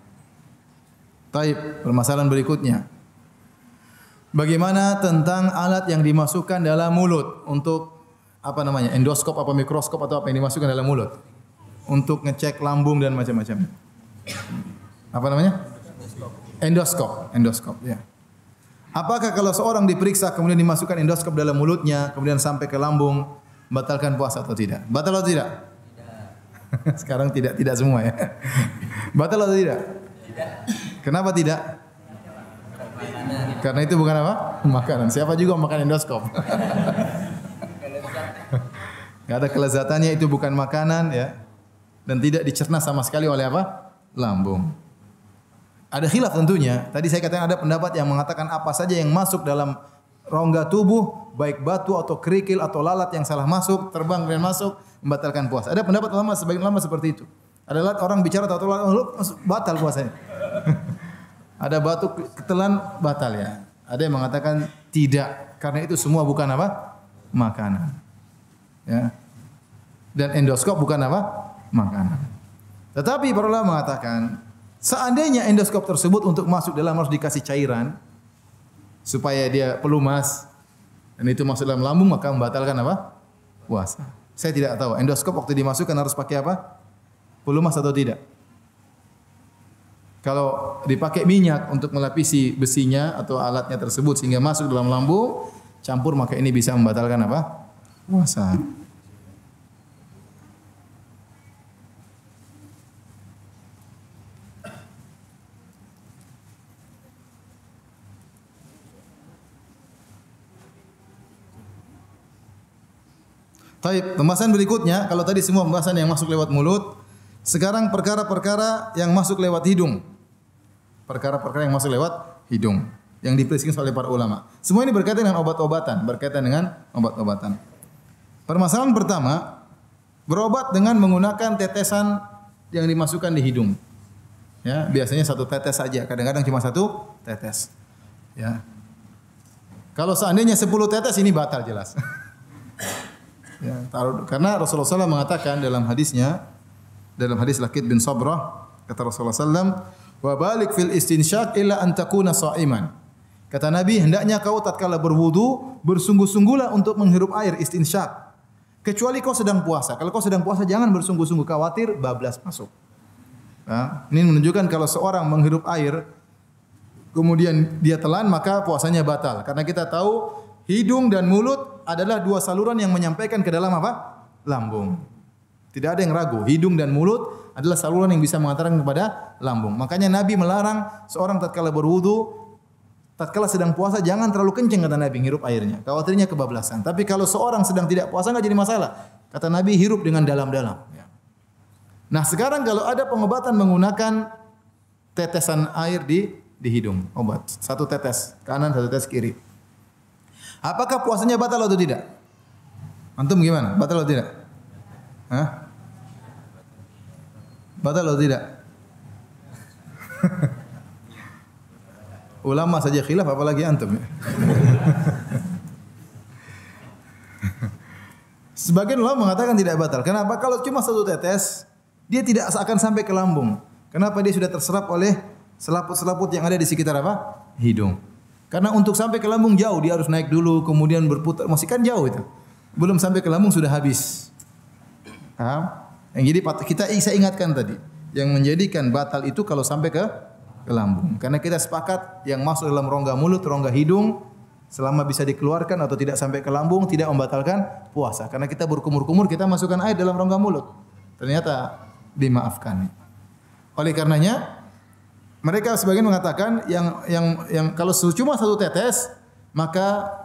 Taib, permasalahan berikutnya. Bagaimana tentang alat yang dimasukkan dalam mulut untuk endoskop apa mikroskop atau apa yang dimasukkan dalam mulut untuk ngecek lambung dan macam-macam. Apa namanya? Endoskop ya. Apakah kalau seorang diperiksa kemudian dimasukkan endoskop dalam mulutnya kemudian sampai ke lambung batalkan puasa atau tidak? Batal atau tidak? Tidak. Sekarang tidak semua ya. Batal atau tidak? Tidak. Kenapa tidak? Karena itu bukan apa? Makanan. Siapa juga makan endoskop? Gak ada kelezatannya, itu bukan makanan ya. Dan tidak dicerna sama sekali oleh lambung. Ada khilaf tentunya. Tadi saya katakan ada pendapat yang mengatakan apa saja yang masuk dalam rongga tubuh, baik batu atau kerikil atau lalat yang salah masuk, terbang dan masuk, membatalkan puasa. Ada pendapat ulama, sebagian ulama seperti itu. Ada lalat orang bicara atau lalat batal puasanya. Ada batu ketelan batal ya. Ada yang mengatakan tidak, karena itu semua bukan makanan. Ya. Dan endoskop bukan makanan. Tetapi para ulama mengatakan seandainya endoskop tersebut untuk masuk dalam harus dikasih cairan supaya dia pelumas dan itu masuk dalam lambung maka membatalkan puasa. Saya tidak tahu endoskop waktu dimasukkan harus pakai pelumas atau tidak. Kalau dipakai minyak untuk melapisi besinya atau alatnya tersebut sehingga masuk dalam lambung campur maka ini bisa membatalkan puasa. Baik, pembahasan berikutnya, kalau tadi semua pembahasan yang masuk lewat mulut, sekarang perkara-perkara yang masuk lewat hidung. Perkara-perkara yang masuk lewat hidung yang diperiskis oleh para ulama. Semua ini berkaitan dengan obat-obatan, Permasalahan pertama, Berobat dengan menggunakan tetesan yang dimasukkan di hidung. Ya, biasanya satu tetes saja, kadang-kadang cuma satu tetes. Ya. Kalau seandainya 10 tetes ini batal jelas. Ya, karena Rasulullah SAW mengatakan dalam hadisnya, dalam hadis Laqit bin Sabrah, kata Rasulullah SAW, wa balik fil istinsyak illa an takuna sha'iman. Kata Nabi, hendaknya kau tatkala berwudu bersungguh-sungguhlah untuk menghirup air istinsyak. Kecuali kau sedang puasa. Kalau kau sedang puasa jangan bersungguh-sungguh, khawatir bablas masuk. Nah, ini menunjukkan kalau seorang menghirup air kemudian dia telan maka puasanya batal. Karena kita tahu hidung dan mulut adalah dua saluran yang menyampaikan ke dalam apa? Lambung. Tidak ada yang ragu, hidung dan mulut adalah saluran yang bisa mengantarkan kepada lambung. Makanya Nabi melarang seorang tatkala berwudu, tatkala sedang puasa jangan terlalu kencang kata Nabi ngirup airnya. Khawatirnya kebablasan. Tapi kalau seorang sedang tidak puasa enggak jadi masalah. Kata Nabi hirup dengan dalam-dalam. Nah, sekarang kalau ada pengobatan menggunakan tetesan air di hidung, obat. Satu tetes kanan, satu tetes kiri. Apakah puasanya batal atau tidak? Antum gimana? Batal atau tidak? Hah? Batal atau tidak? Ulama saja khilaf apalagi antum. Sebagian ulama mengatakan tidak batal. Kenapa? Kalau cuma satu tetes, dia tidak akan sampai ke lambung. Kenapa? Dia sudah terserap oleh selaput-selaput yang ada di sekitar apa? Hidung. Karena untuk sampai ke lambung jauh, dia harus naik dulu, kemudian berputar. Masih kan jauh itu. Belum sampai ke lambung sudah habis. Paham? Yang jadi saya ingatkan tadi, yang menjadikan batal itu kalau sampai ke lambung. Karena kita sepakat yang masuk dalam rongga mulut, rongga hidung, selama bisa dikeluarkan atau tidak sampai ke lambung, tidak membatalkan puasa. Karena kita berkumur-kumur, kita masukkan air dalam rongga mulut. Ternyata dimaafkan. Oleh karenanya, mereka sebagian mengatakan yang kalau cuma satu tetes, maka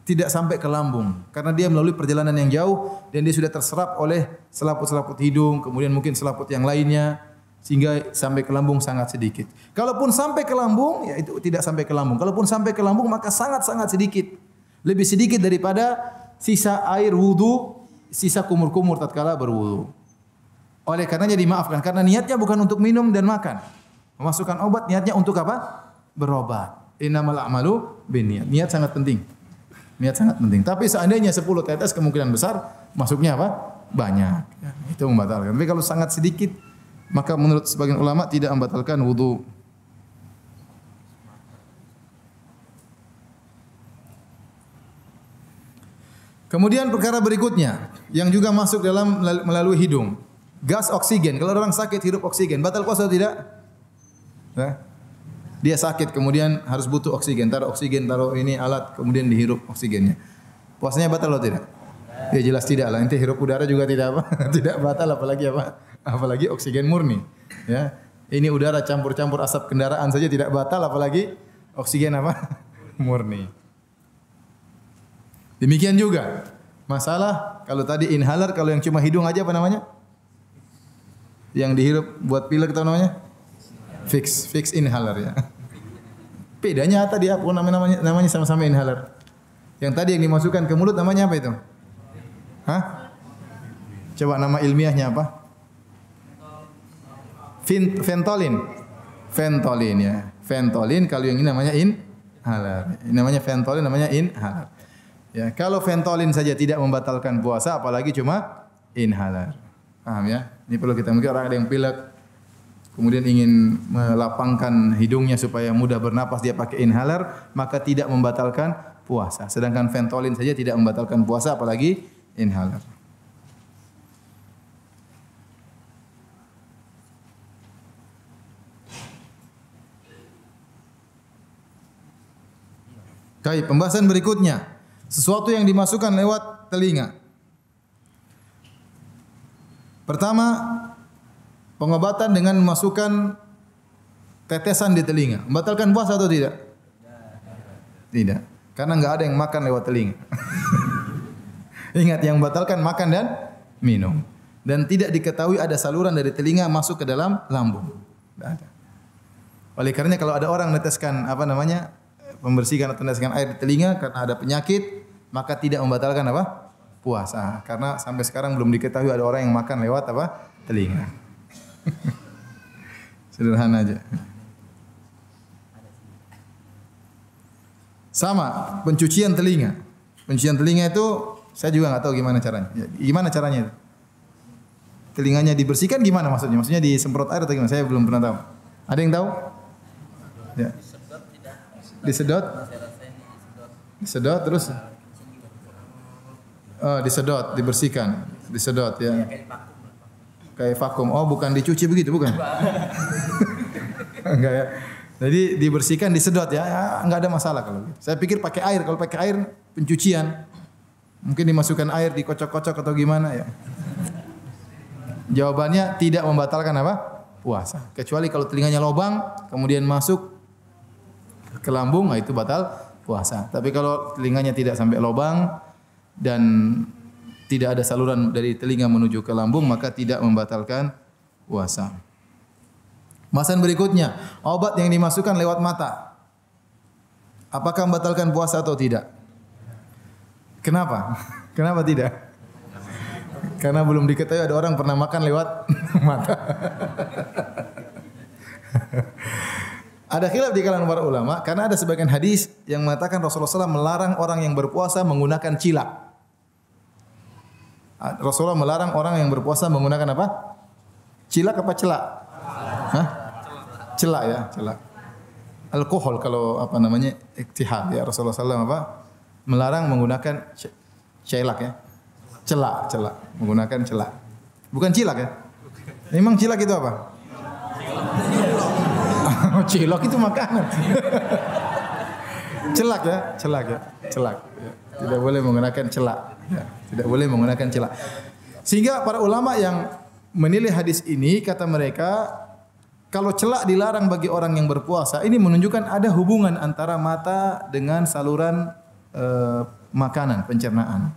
tidak sampai ke lambung karena dia melalui perjalanan yang jauh dan dia sudah terserap oleh selaput-selaput hidung, kemudian mungkin selaput yang lainnya sehingga sampai ke lambung sangat sedikit. Kalaupun sampai ke lambung, ya itu tidak sampai ke lambung. Kalaupun sampai ke lambung maka sangat-sangat sedikit. Lebih sedikit daripada sisa air wudu, sisa kumur-kumur tatkala berwudu. Oleh karenanya dimaafkan karena niatnya bukan untuk minum dan makan. Memasukkan obat niatnya untuk apa? Berobat. Innamal a'malu binniyat. Niat sangat penting. Niat sangat penting. Tapi seandainya 10 tetes kemungkinan besar masuknya apa? Banyak. Ya, itu membatalkan. Tapi kalau sangat sedikit maka menurut sebagian ulama tidak membatalkan wudu. Kemudian perkara berikutnya yang juga masuk dalam melalui hidung. Gas oksigen. Kalau orang sakit hirup oksigen, batal puasa atau tidak? Ya. Dia sakit kemudian harus butuh oksigen, taruh ini alat kemudian dihirup oksigennya. Puasanya batal atau tidak? Ya jelas tidak lah. Nanti hirup udara juga tidak apa? Tidak batal apalagi apa? Apalagi oksigen murni. Ya. Ini udara campur-campur asap kendaraan saja tidak batal apalagi oksigen apa? Murni. Demikian juga masalah kalau tadi inhaler, kalau yang cuma hidung aja apa namanya? Yang dihirup buat pilek itu namanya? Fix inhaler ya. Bedanya apa dia? Apa namanya sama-sama inhaler. Yang tadi yang dimasukkan ke mulut namanya apa itu? Hah? Coba nama ilmiahnya apa? Ventolin. Ventolin ya. Ventolin kalau yang ini namanya inhaler. Ini namanya ventolin, namanya inhaler. Ya, kalau ventolin saja tidak membatalkan puasa apalagi cuma inhaler. Paham ya? Ini perlu kita mungkin orang ada yang pilek kemudian ingin melapangkan hidungnya supaya mudah bernapas dia pakai inhaler, maka tidak membatalkan puasa. Sedangkan ventolin saja tidak membatalkan puasa apalagi inhaler. Baik, pembahasan berikutnya. Sesuatu yang dimasukkan lewat telinga. Pertama, pengobatan dengan memasukkan tetesan di telinga. Membatalkan puasa atau tidak? Tidak. Karena enggak ada yang makan lewat telinga. Ingat yang membatalkan makan dan minum. Dan tidak diketahui ada saluran dari telinga masuk ke dalam lambung. Tidak ada. Oleh karenanya kalau ada orang meneteskan membersihkan atau meneteskan air di telinga karena ada penyakit, maka tidak membatalkan apa? puasa. Karena sampai sekarang belum diketahui ada orang yang makan lewat apa? Telinga. Sederhana aja. Sama, pencucian telinga. Pencucian telinga itu saya juga nggak tahu gimana caranya. Gimana caranya itu? Telinganya dibersihkan gimana maksudnya? Maksudnya disemprot air atau gimana? Saya belum pernah tahu. Ada yang tahu? Ya. Disedot. Disedot terus. Oh, disedot, dibersihkan, disedot ya. Kayak vakum. Oh, bukan dicuci begitu, bukan? Enggak ya. Jadi dibersihkan, disedot ya. Enggak ada masalah kalau gitu. Saya pikir pakai air. Kalau pakai air pencucian. Mungkin dimasukkan air, dikocok-kocok atau gimana ya. Jawabannya tidak membatalkan apa? Puasa. Kecuali kalau telinganya lobang, kemudian masuk ke lambung, nah itu batal puasa. Tapi kalau telinganya tidak sampai lobang dan tidak ada saluran dari telinga menuju ke lambung, maka tidak membatalkan puasa. Bahasan berikutnya, obat yang dimasukkan lewat mata. Apakah membatalkan puasa atau tidak? Kenapa? Kenapa tidak? Karena belum diketahui ada orang pernah makan lewat mata. Ada khilaf di kalangan para ulama karena ada sebagian hadis yang mengatakan Rasulullah SAW melarang orang yang berpuasa menggunakan cilak. Rasulullah melarang orang yang berpuasa menggunakan apa? Cilak apa celak? Hah? Celak ya, celak. Alkohol kalau apa namanya? Iktihal ya. Rasulullah SAW apa? Melarang menggunakan celak ya. Celak, celak. Menggunakan celak. Bukan cilak ya? Memang cilak itu apa? Cilok itu makanan. Celak ya, celak ya, celak. Ya. Tidak boleh menggunakan celak. Ya. Tidak boleh menggunakan celak. Sehingga para ulama yang menilai hadis ini kata mereka, kalau celak dilarang bagi orang yang berpuasa, ini menunjukkan ada hubungan antara mata dengan saluran makanan, pencernaan.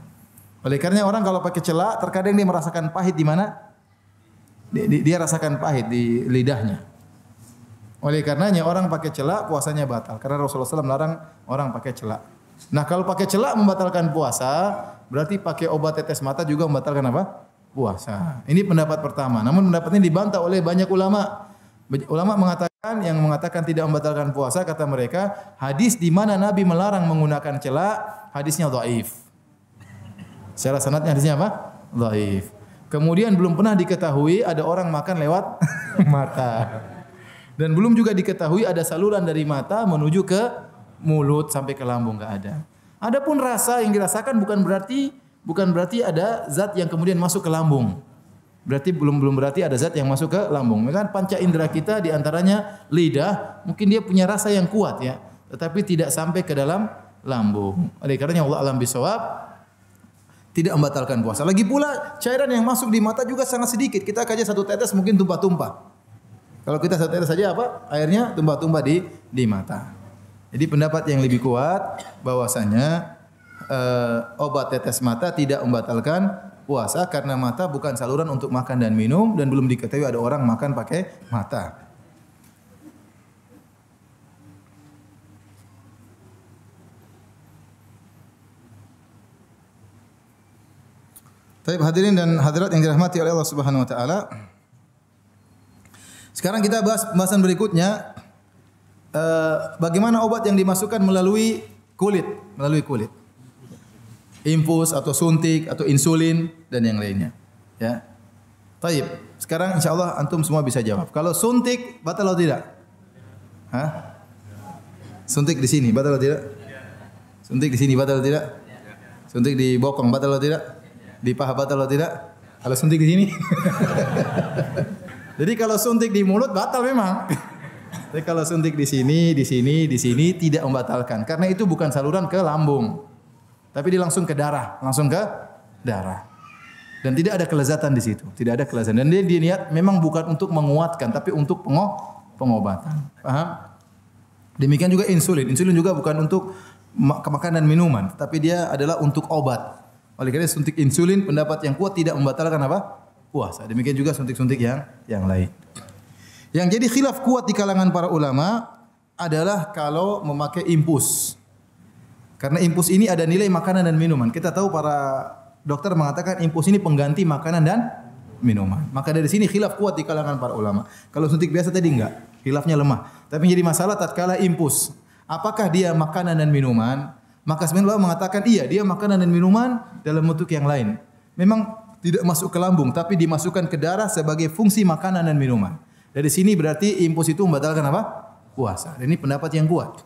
Oleh karena orang kalau pakai celak, terkadang dia merasakan pahit di mana? Dia rasakan pahit di lidahnya. Oleh karenanya orang pakai celak puasanya batal. Karena Rasulullah SAW melarang orang pakai celak. Nah kalau pakai celak membatalkan puasa, berarti pakai obat tetes mata juga membatalkan apa? Puasa. Ini pendapat pertama. Namun pendapat ini dibantah oleh banyak ulama. Ulama mengatakan tidak membatalkan puasa, kata mereka, hadis di mana Nabi melarang menggunakan celak, hadisnya dhaif. Secara sanadnya hadisnya apa? Dhaif. Kemudian belum pernah diketahui ada orang makan lewat mata. Dan belum juga diketahui ada saluran dari mata menuju ke mulut sampai ke lambung, enggak ada. Adapun rasa yang dirasakan bukan berarti ada zat yang kemudian masuk ke lambung. Berarti belum berarti ada zat yang masuk ke lambung. Kan panca indera kita di antaranya lidah, mungkin dia punya rasa yang kuat ya, tetapi tidak sampai ke dalam lambung. Oleh karenanya Allah alam bisawab tidak membatalkan puasa. Lagi pula cairan yang masuk di mata juga sangat sedikit. Kita kaji satu tetes mungkin tumpah-tumpah. Kalau kita satu tetes saja apa? Airnya tumpah-tumpah di mata. Jadi pendapat yang lebih kuat bahwasanya obat tetes mata tidak membatalkan puasa karena mata bukan saluran untuk makan dan minum dan belum diketahui ada orang makan pakai mata. Baik hadirin dan hadirat yang dirahmati oleh Allah Subhanahu wa taala. Sekarang kita bahas pembahasan berikutnya, bagaimana obat yang dimasukkan melalui kulit, infus atau suntik atau insulin dan yang lainnya. Ya, taib. Sekarang insya Allah antum semua bisa jawab. Kalau suntik batal atau tidak? Hah? Suntik di sini batal atau tidak? Suntik di sini batal atau tidak? Suntik di bokong batal atau tidak? Di paha batal atau tidak? Kalau suntik di sini. Jadi kalau suntik di mulut batal memang. Tapi kalau suntik di sini tidak membatalkan karena itu bukan saluran ke lambung. Tapi dia langsung ke darah. Dan tidak ada kelezatan di situ, tidak ada kelezatan. Dan dia niat memang bukan untuk menguatkan tapi untuk pengobatan. Paham? Demikian juga insulin. Insulin juga bukan untuk makanan dan minuman, tapi dia adalah untuk obat. Oleh karena suntik insulin pendapat yang kuat tidak membatalkan apa? Puasa. Demikian juga suntik-suntik yang lain. Yang jadi khilaf kuat di kalangan para ulama adalah kalau memakai impus. Karena impus ini ada nilai makanan dan minuman. Kita tahu para dokter mengatakan infus ini pengganti makanan dan minuman. Maka dari sini khilaf kuat di kalangan para ulama. Kalau suntik biasa tadi enggak, khilafnya lemah. Tapi menjadi masalah tatkala infus. Apakah dia makanan dan minuman? Maka sebenarnya ulama mengatakan iya, dia makanan dan minuman dalam bentuk yang lain. Memang tidak masuk ke lambung, tapi dimasukkan ke darah sebagai fungsi makanan dan minuman. Dari sini berarti infus itu membatalkan apa? Puasa. Dan ini pendapat yang kuat.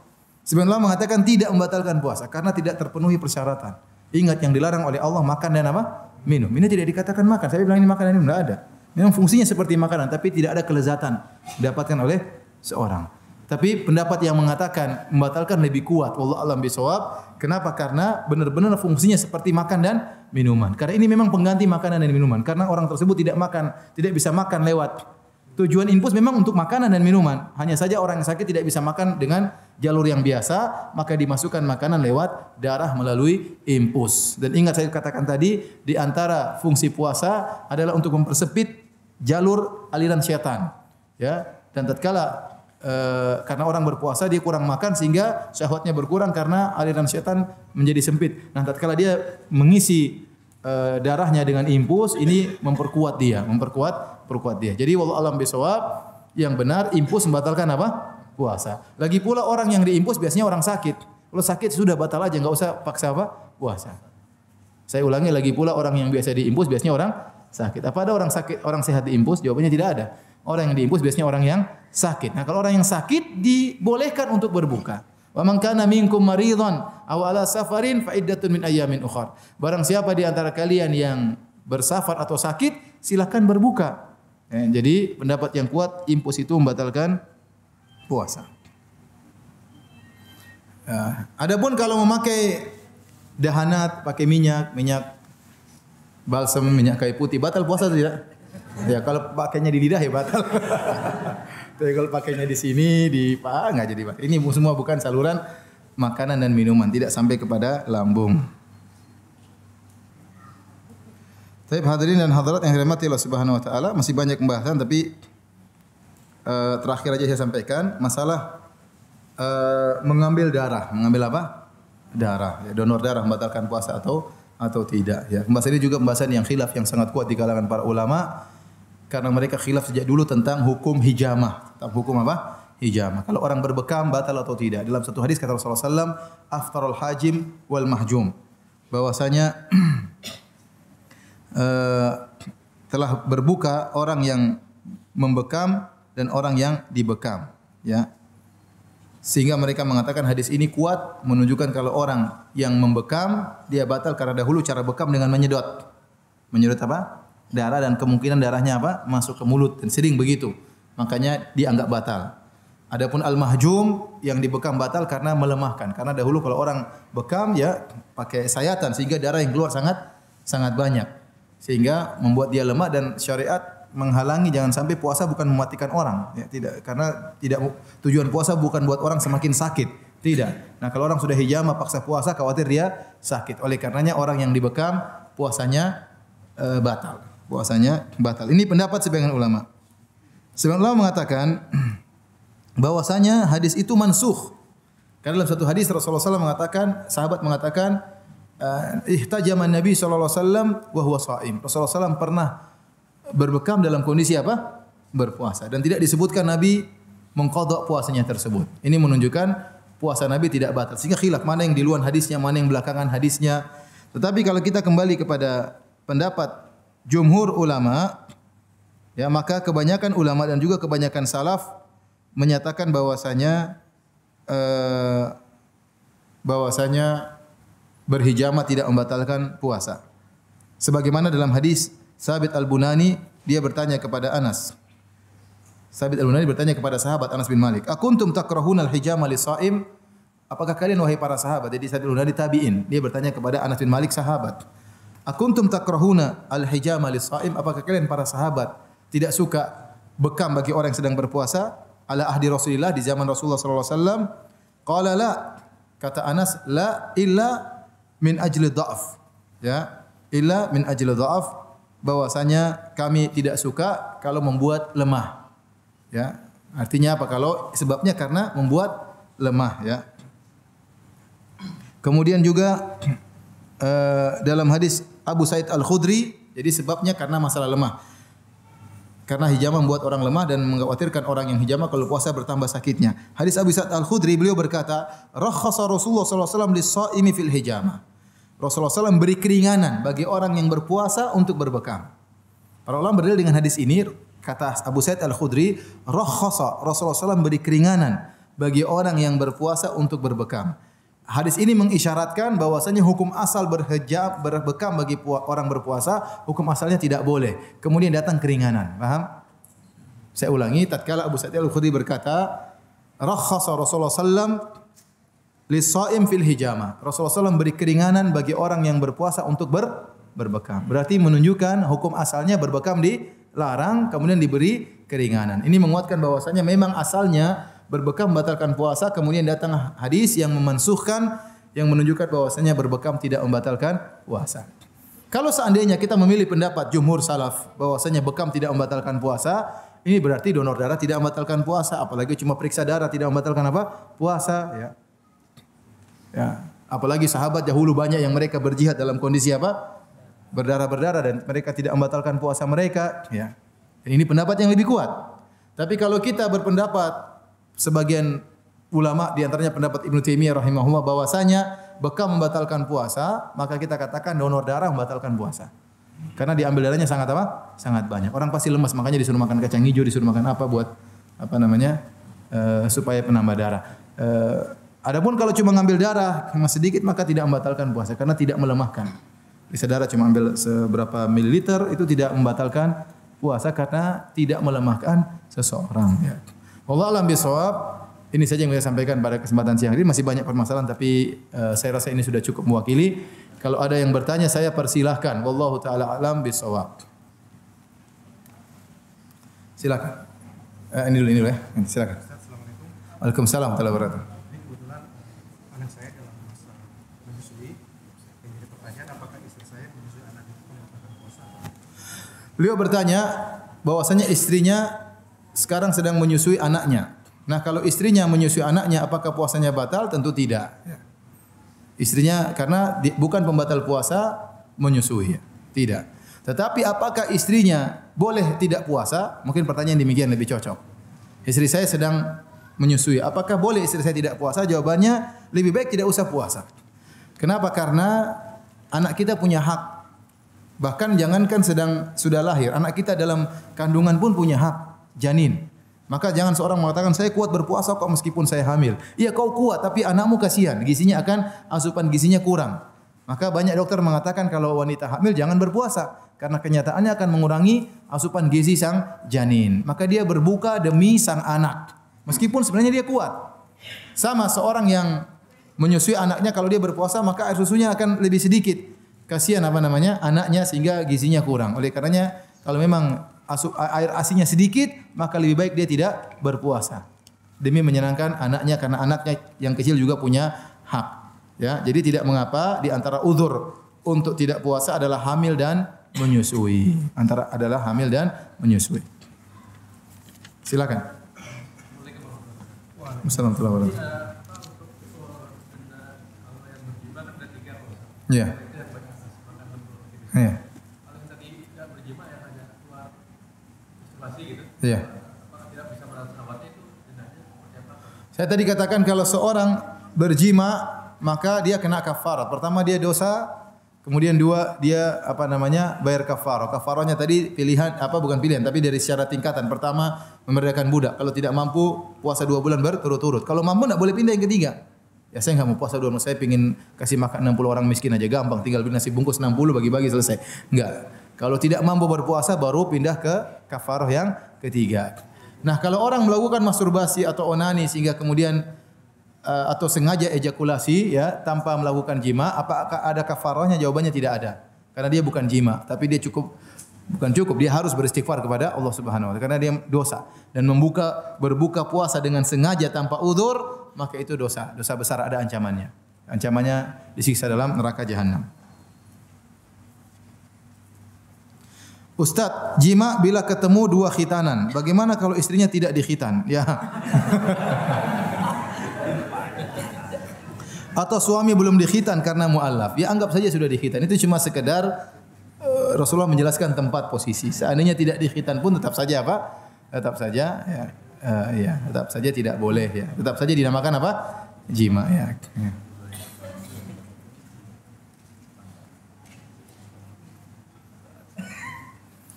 Sebenarnya ulama mengatakan tidak membatalkan puasa karena tidak terpenuhi persyaratan. Ingat yang dilarang oleh Allah makan dan apa? Minum. Ini tidak dikatakan makan. Saya bilang ini makanan ini tidak ada. Memang fungsinya seperti makanan, tapi tidak ada kelezatan didapatkan oleh seorang. Tapi pendapat yang mengatakan membatalkan lebih kuat. Wallahu a'lam bishawab. Kenapa? Karena benar-benar fungsinya seperti makan dan minuman. Karena ini memang pengganti makanan dan minuman. Karena orang tersebut tidak makan, tidak bisa makan lewat. Tujuan infus memang untuk makanan dan minuman. Hanya saja orang yang sakit tidak bisa makan dengan jalur yang biasa, maka dimasukkan makanan lewat darah melalui infus. Dan ingat saya katakan tadi, di antara fungsi puasa adalah untuk mempersempit jalur aliran syaitan. Ya, dan tatkala karena orang berpuasa dia kurang makan sehingga syahwatnya berkurang karena aliran syaitan menjadi sempit. Nah, tatkala dia mengisi darahnya dengan infus, ini memperkuat dia. Jadi wallahu alam bisawab, yang benar infus membatalkan apa? Puasa. Lagi pula orang yang diinfus biasanya orang sakit. Kalau sakit sudah batal aja, enggak usah paksa apa? Puasa. Saya ulangi lagi pula orang yang biasa diinfus biasanya orang sakit. Apa ada orang sakit, orang sehat diinfus? Jawabannya tidak ada. Orang yang diinfus biasanya orang yang sakit. Nah, kalau orang yang sakit dibolehkan untuk berbuka. Wa man kana minkum maridhan aw ala safarin fa iddatun min ayyamin ukhra. Barang siapa di antara kalian yang bersafar atau sakit, silakan berbuka. Jadi pendapat yang kuat infus itu membatalkan puasa. Adapun kalau memakai dahanat, pakai minyak balsam, minyak kayu putih, batal puasa atau tidak? Ya kalau pakainya di lidah ya batal. Tapi kalau pakainya di sini di paha enggak jadi batal. Ini semua bukan saluran makanan dan minuman, tidak sampai kepada lambung. Tapi hadirin dan hadirat yang dirahmati Allah Subhanahu wa taala, masih banyak pembahasan tapi terakhir aja saya sampaikan masalah mengambil darah. Mengambil apa? Darah. Ya, donor darah membatalkan puasa atau tidak. Ya, pembahasan ini juga pembahasan yang khilaf yang sangat kuat di kalangan para ulama karena mereka khilaf sejak dulu tentang hukum hijamah. Tentang hukum apa? Hijamah. Kalau orang berbekam batal atau tidak. Dalam satu hadis kata Rasulullah SAW, aftarul hajim wal mahjum. Bahwasanya telah berbuka orang yang membekam dan orang yang dibekam, ya. Sehingga mereka mengatakan hadis ini kuat menunjukkan kalau orang yang membekam dia batal karena dahulu cara bekam dengan menyedot. Menyedot apa? Darah dan kemungkinan darahnya apa? Masuk ke mulut dan sering begitu. Makanya dianggap batal. Adapun al-mahjum yang dibekam batal karena melemahkan. Karena dahulu kalau orang bekam ya pakai sayatan sehingga darah yang keluar sangat banyak. Sehingga membuat dia lemah dan syariat menghalangi jangan sampai puasa bukan mematikan orang, ya tidak, karena tujuan puasa bukan buat orang semakin sakit, tidak. Nah, kalau orang sudah hijamah paksa puasa khawatir dia sakit. Oleh karenanya orang yang dibekam puasanya batal. Puasanya batal. Ini pendapat sebagian ulama. Sebagian ulama mengatakan bahwasanya hadis itu mansukh. Karena dalam satu hadis Rasulullah SAW mengatakan, sahabat mengatakan ihtajaman Nabi sallallahu alaihi wasallam wa huwa shaim. Rasulullah SAW pernah berbekam dalam kondisi apa? Berpuasa. Dan tidak disebutkan Nabi mengqadha puasanya tersebut. Ini menunjukkan puasa Nabi tidak batal. Sehingga khilaf mana yang di luar hadisnya, mana yang belakangan hadisnya. Tetapi kalau kita kembali kepada pendapat jumhur ulama, ya maka kebanyakan ulama dan juga kebanyakan salaf menyatakan bahwasanya berhijamah tidak membatalkan puasa. Sebagaimana dalam hadis Sabit Al-Bunani, dia bertanya kepada Anas. Sabit Al-Bunani bertanya kepada sahabat Anas bin Malik, "Akuntum takrahuna al-hijama lis-shaim?" Apakah kalian wahai para sahabat? Jadi Sabit Al-Bunani tabi'in. Dia bertanya kepada Anas bin Malik sahabat. "Akuntum takrahuna al-hijama lis-shaim?" Apakah kalian para sahabat tidak suka bekam bagi orang yang sedang berpuasa? Ala ahdi Rasulillah, di zaman Rasulullah sallallahu alaihi wasallam. Qala la. Kata Anas, "La illa min ajli dha'af." Ya, illa min ajli dha'af. Bahwasanya kami tidak suka kalau membuat lemah. Ya, artinya apa? Kalau sebabnya karena membuat lemah, ya. Kemudian juga dalam hadis Abu Sa'id Al-Khudri, jadi sebabnya karena masalah lemah. Karena hijamah membuat orang lemah dan mengkhawatirkan orang yang hijamah kalau puasa bertambah sakitnya. Hadis Abu Sa'id Al-Khudri, beliau berkata, "Rakhasa Rasulullah sallallahu alaihi wasallam lis-shaimi fil hijamah." Rasulullah SAW beri keringanan bagi orang yang berpuasa untuk berbekam. Para ulama berdalil dengan hadis ini, kata Abu Sa'id Al-Khudri, rakhasa, Rasulullah SAW beri keringanan bagi orang yang berpuasa untuk berbekam. Hadis ini mengisyaratkan bahwasanya hukum asal berbekam bagi orang berpuasa, hukum asalnya tidak boleh. Kemudian datang keringanan. Paham? Saya ulangi, tatkala Abu Sa'id Al-Khudri berkata, rakhasa Rasulullah SAW lis-shaim fil hijamah. Rasulullah SAW beri keringanan bagi orang yang berpuasa untuk berbekam. Berarti menunjukkan hukum asalnya berbekam dilarang, kemudian diberi keringanan. Ini menguatkan bahwasanya memang asalnya berbekam membatalkan puasa, kemudian datang hadis yang memansukhkan, yang menunjukkan bahwasanya berbekam tidak membatalkan puasa. Kalau seandainya kita memilih pendapat jumhur salaf bahwasanya bekam tidak membatalkan puasa, ini berarti donor darah tidak membatalkan puasa, apalagi cuma periksa darah tidak membatalkan apa? Puasa, ya. Ya, apalagi sahabat dahulu banyak yang mereka berjihad dalam kondisi apa? Berdarah-berdarah dan mereka tidak membatalkan puasa mereka, ya. Dan ini pendapat yang lebih kuat. Tapi kalau kita berpendapat sebagian ulama di antaranya pendapat Ibnu Taimiyah rahimahullah bahwasanya bekam membatalkan puasa, maka kita katakan donor darah membatalkan puasa. Karena diambil darahnya sangat apa? Sangat banyak. Orang pasti lemas, makanya disuruh makan kacang hijau, disuruh makan apa buat apa namanya? Supaya penambah darah. Adapun kalau cuma ngambil darah cuma sedikit maka tidak membatalkan puasa karena tidak melemahkan. Bisa darah cuma ambil seberapa mililiter itu tidak membatalkan puasa karena tidak melemahkan seseorang. Ya. Wallahu a'lam bishawab. Ini saja yang saya sampaikan pada kesempatan siang ini. Masih banyak permasalahan tapi saya rasa ini sudah cukup mewakili. Kalau ada yang bertanya saya persilahkan. Wallahu taala a'lam bishawab. Silakan. Ini dulu ya. Silakan. Assalamualaikum. Waalaikumsalam warahmatullahi wabarakatuh. Beliau bertanya bahwasanya istrinya sekarang sedang menyusui anaknya. Nah, kalau istrinya menyusui anaknya apakah puasanya batal? Tentu tidak. Istrinya karena bukan pembatal puasa menyusui, tidak. Tetapi apakah istrinya boleh tidak puasa? Mungkin pertanyaan demikian lebih cocok. Istri saya sedang menyusui, apakah boleh istri saya tidak puasa? Jawabannya lebih baik tidak usah puasa. Kenapa? Karena anak kita punya hak. Bahkan jangankan sudah lahir, anak kita dalam kandungan pun punya hak, janin. Maka jangan seorang mengatakan saya kuat berpuasa kok meskipun saya hamil. Iya kau kuat tapi anakmu kasihan, gizinya asupan gizinya kurang. Maka banyak dokter mengatakan kalau wanita hamil jangan berpuasa karena kenyataannya akan mengurangi asupan gizi sang janin. Maka dia berbuka demi sang anak. Meskipun sebenarnya dia kuat. Sama seorang yang menyusui anaknya kalau dia berpuasa maka air susunya akan lebih sedikit. Kasihan anaknya sehingga gizinya kurang. Oleh karenanya kalau memang air asinya sedikit maka lebih baik dia tidak berpuasa demi menyenangkan anaknya karena anaknya yang kecil juga punya hak. Ya, jadi tidak mengapa di antara uzur untuk tidak puasa adalah hamil dan menyusui. Adalah hamil dan menyusui. Silakan. Assalamualaikum warahmatullahi wabarakatuh. Ya. Iya. Kalau kita tidak berjima yang hanya keluar masturbasi gitu. Iya. Apakah tidak bisa merawatnya itu dendanya seperti apa? Saya tadi katakan kalau seorang berjima maka dia kena kafarat. Pertama dia dosa, kemudian dua dia bayar kafarah. Kafarahnya tadi bukan pilihan tapi dari secara tingkatan. Pertama memerdekakan budak. Kalau tidak mampu puasa 2 bulan berturut-turut. Kalau mampu enggak boleh pindah yang ketiga. Ya saya enggak mau puasa 2 bulan, saya pengin kasih makan 60 orang miskin aja gampang, tinggal beli nasi bungkus 60 bagi-bagi selesai. Enggak. Kalau tidak mampu berpuasa baru pindah ke kafarah yang ketiga. Nah, kalau orang melakukan masturbasi atau onani sehingga kemudian atau sengaja ejakulasi ya tanpa melakukan jima, apakah ada kafarahnya? Jawabannya tidak ada. Karena dia bukan jima, tapi dia bukan cukup, dia harus beristighfar kepada Allah Subhanahu wa taala karena dia dosa dan berbuka puasa dengan sengaja tanpa udzur, maka itu dosa besar, ada ancamannya. Ancamannya disiksa dalam neraka jahanam. Ustaz, jima bila ketemu 2 khitanan, bagaimana kalau istrinya tidak dikhitan? Ya. Atau suami belum dikhitan karena mu'allaf, ya anggap saja sudah dikhitan. Itu cuma sekedar Rasulullah menjelaskan tempat posisi. Seandainya tidak dikhitan pun tetap saja apa? Tetap saja ya, tetap saja tidak boleh ya. Tetap saja dinamakan apa? Jima ya.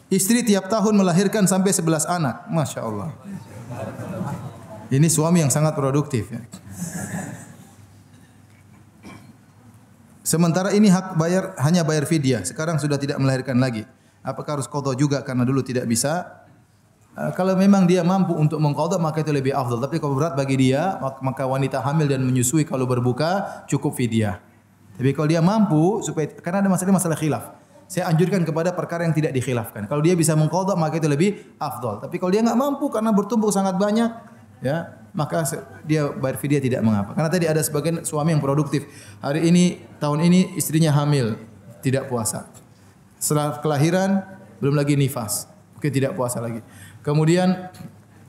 Istri tiap tahun melahirkan sampai 11 anak. Masya Allah. Ini suami yang sangat produktif ya. Sementara ini hanya bayar fidyah. Sekarang sudah tidak melahirkan lagi. Apakah harus qadha juga karena dulu tidak bisa? Kalau memang dia mampu untuk mengqadha maka itu lebih afdal. Tapi kalau berat bagi dia, maka wanita hamil dan menyusui kalau berbuka cukup fidyah. Tapi kalau dia mampu karena ada masalah khilaf. Saya anjurkan kepada perkara yang tidak dikhilafkan. Kalau dia bisa mengqadha maka itu lebih afdal. Tapi kalau dia enggak mampu karena bertumpuk sangat banyak, ya, maka dia bayar fidyah tidak mengapa. Karena tadi ada sebagian suami yang produktif. Hari ini, tahun ini istrinya hamil, tidak puasa. Setelah kelahiran, belum lagi nifas. Mungkin tidak puasa lagi. Kemudian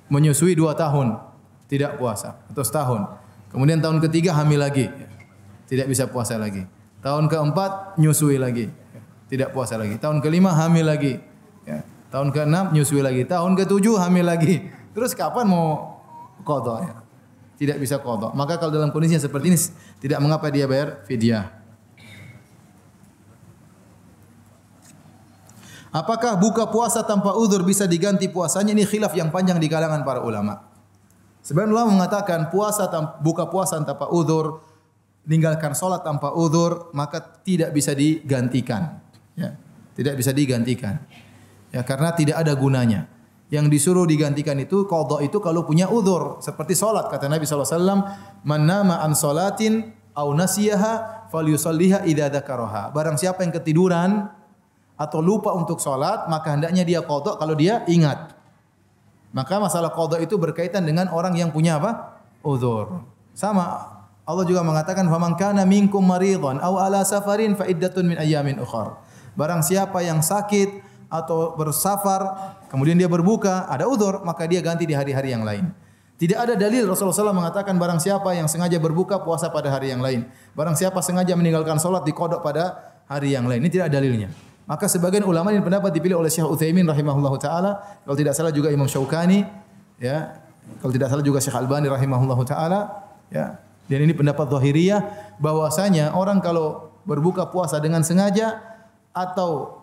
menyusui 2 tahun, tidak puasa. Atau setahun. Kemudian tahun ketiga hamil lagi. Tidak bisa puasa lagi. Tahun keempat, nyusui lagi. Tidak puasa lagi. Tahun kelima hamil lagi. Tahun keenam nyusui lagi. Tahun ketujuh hamil lagi. Terus kapan mau qadha ya? Tidak bisa qadha. Maka kalau dalam kondisi yang seperti ini tidak mengapa dia bayar fidyah. Apakah buka puasa tanpa uzur bisa diganti puasanya? Ini khilaf yang panjang di kalangan para ulama. Sebagian ulama mengatakan buka puasa tanpa uzur, meninggalkan salat tanpa uzur, maka tidak bisa digantikan. Ya, tidak bisa digantikan. Ya, karena tidak ada gunanya. Yang disuruh digantikan itu qadha itu kalau punya uzur, seperti salat kata Nabi sallallahu alaihi wasallam, "Man nama an salatin aw nasiyaha falyusalliha idza dzakaraha." Barang siapa yang ketiduran atau lupa untuk salat, maka hendaknya dia qadha kalau dia ingat. Maka masalah qadha itu berkaitan dengan orang yang punya apa? Uzur. Sama Allah juga mengatakan, "Faman kana minkum maridhan aw ala safarin fa iddatun min ayyamin ukhra." Barang siapa yang sakit atau bersafar, kemudian dia berbuka, ada uzur, maka dia ganti di hari-hari yang lain. Tidak ada dalil Rasulullah SAW mengatakan barang siapa yang sengaja berbuka puasa pada hari yang lain. Barang siapa sengaja meninggalkan salat diqadha pada hari yang lain. Ini tidak ada dalilnya. Maka sebagian ulama ini pendapat dipilih oleh Syekh Utsaimin rahimahullahu taala, kalau tidak salah juga Imam Syaukani, ya. Kalau tidak salah juga Syekh Albani rahimahullahu taala, ya. Dan ini pendapat Zahiriyah bahwasanya orang kalau berbuka puasa dengan sengaja atau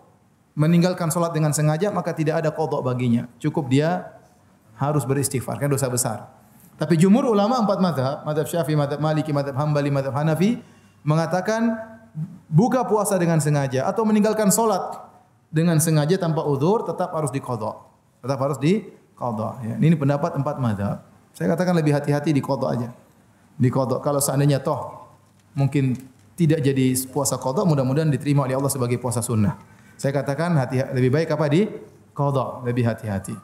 meninggalkan salat dengan sengaja maka tidak ada qadha baginya. Cukup dia harus beristighfar, kan dosa besar. Tapi jumhur ulama 4 mazhab, mazhab Syafi'i, mazhab Maliki, mazhab Hambali, mazhab Hanafi mengatakan buka puasa dengan sengaja atau meninggalkan salat dengan sengaja tanpa uzur tetap harus diqadha. Tetap harus diqadha, ya. Ini pendapat 4 mazhab. Saya katakan lebih hati-hati diqadha aja. Diqadha. Kalau seandainya toh mungkin tidak jadi puasa qadha, mudah-mudahan diterima oleh Allah sebagai puasa sunnah. Saya katakan lebih baik apa di qadha, lebih hati-hati.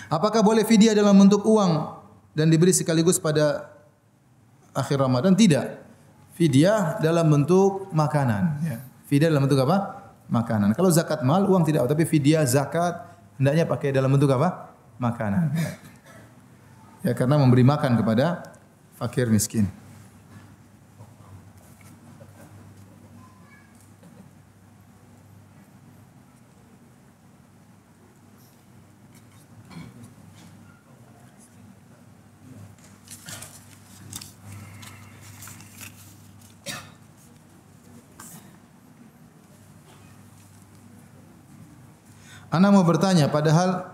Apakah boleh fidyah dalam bentuk uang dan diberi sekaligus pada akhir Ramadan? Tidak. Fidyah dalam bentuk makanan, ya. Fidyah dalam bentuk apa? Makanan. Kalau zakat mal uang tidak, tapi fidyah zakat hendaknya pakai dalam bentuk apa? Makanan. Ya, karena memberi makan kepada fakir miskin. Ana mau bertanya, padahal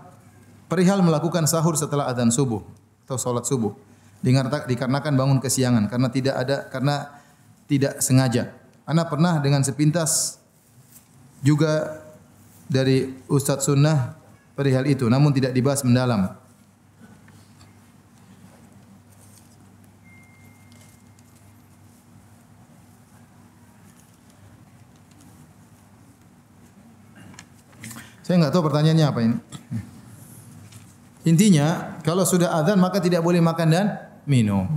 perihal melakukan sahur setelah adzan subuh atau salat subuh dikarenakan bangun kesiangan karena tidak sengaja. Ana pernah dengan sepintas juga dari Ustadz Sunnah perihal itu, namun tidak dibahas mendalam. Saya enggak tahu pertanyaannya apa ini. Intinya, kalau sudah azan maka tidak boleh makan dan minum.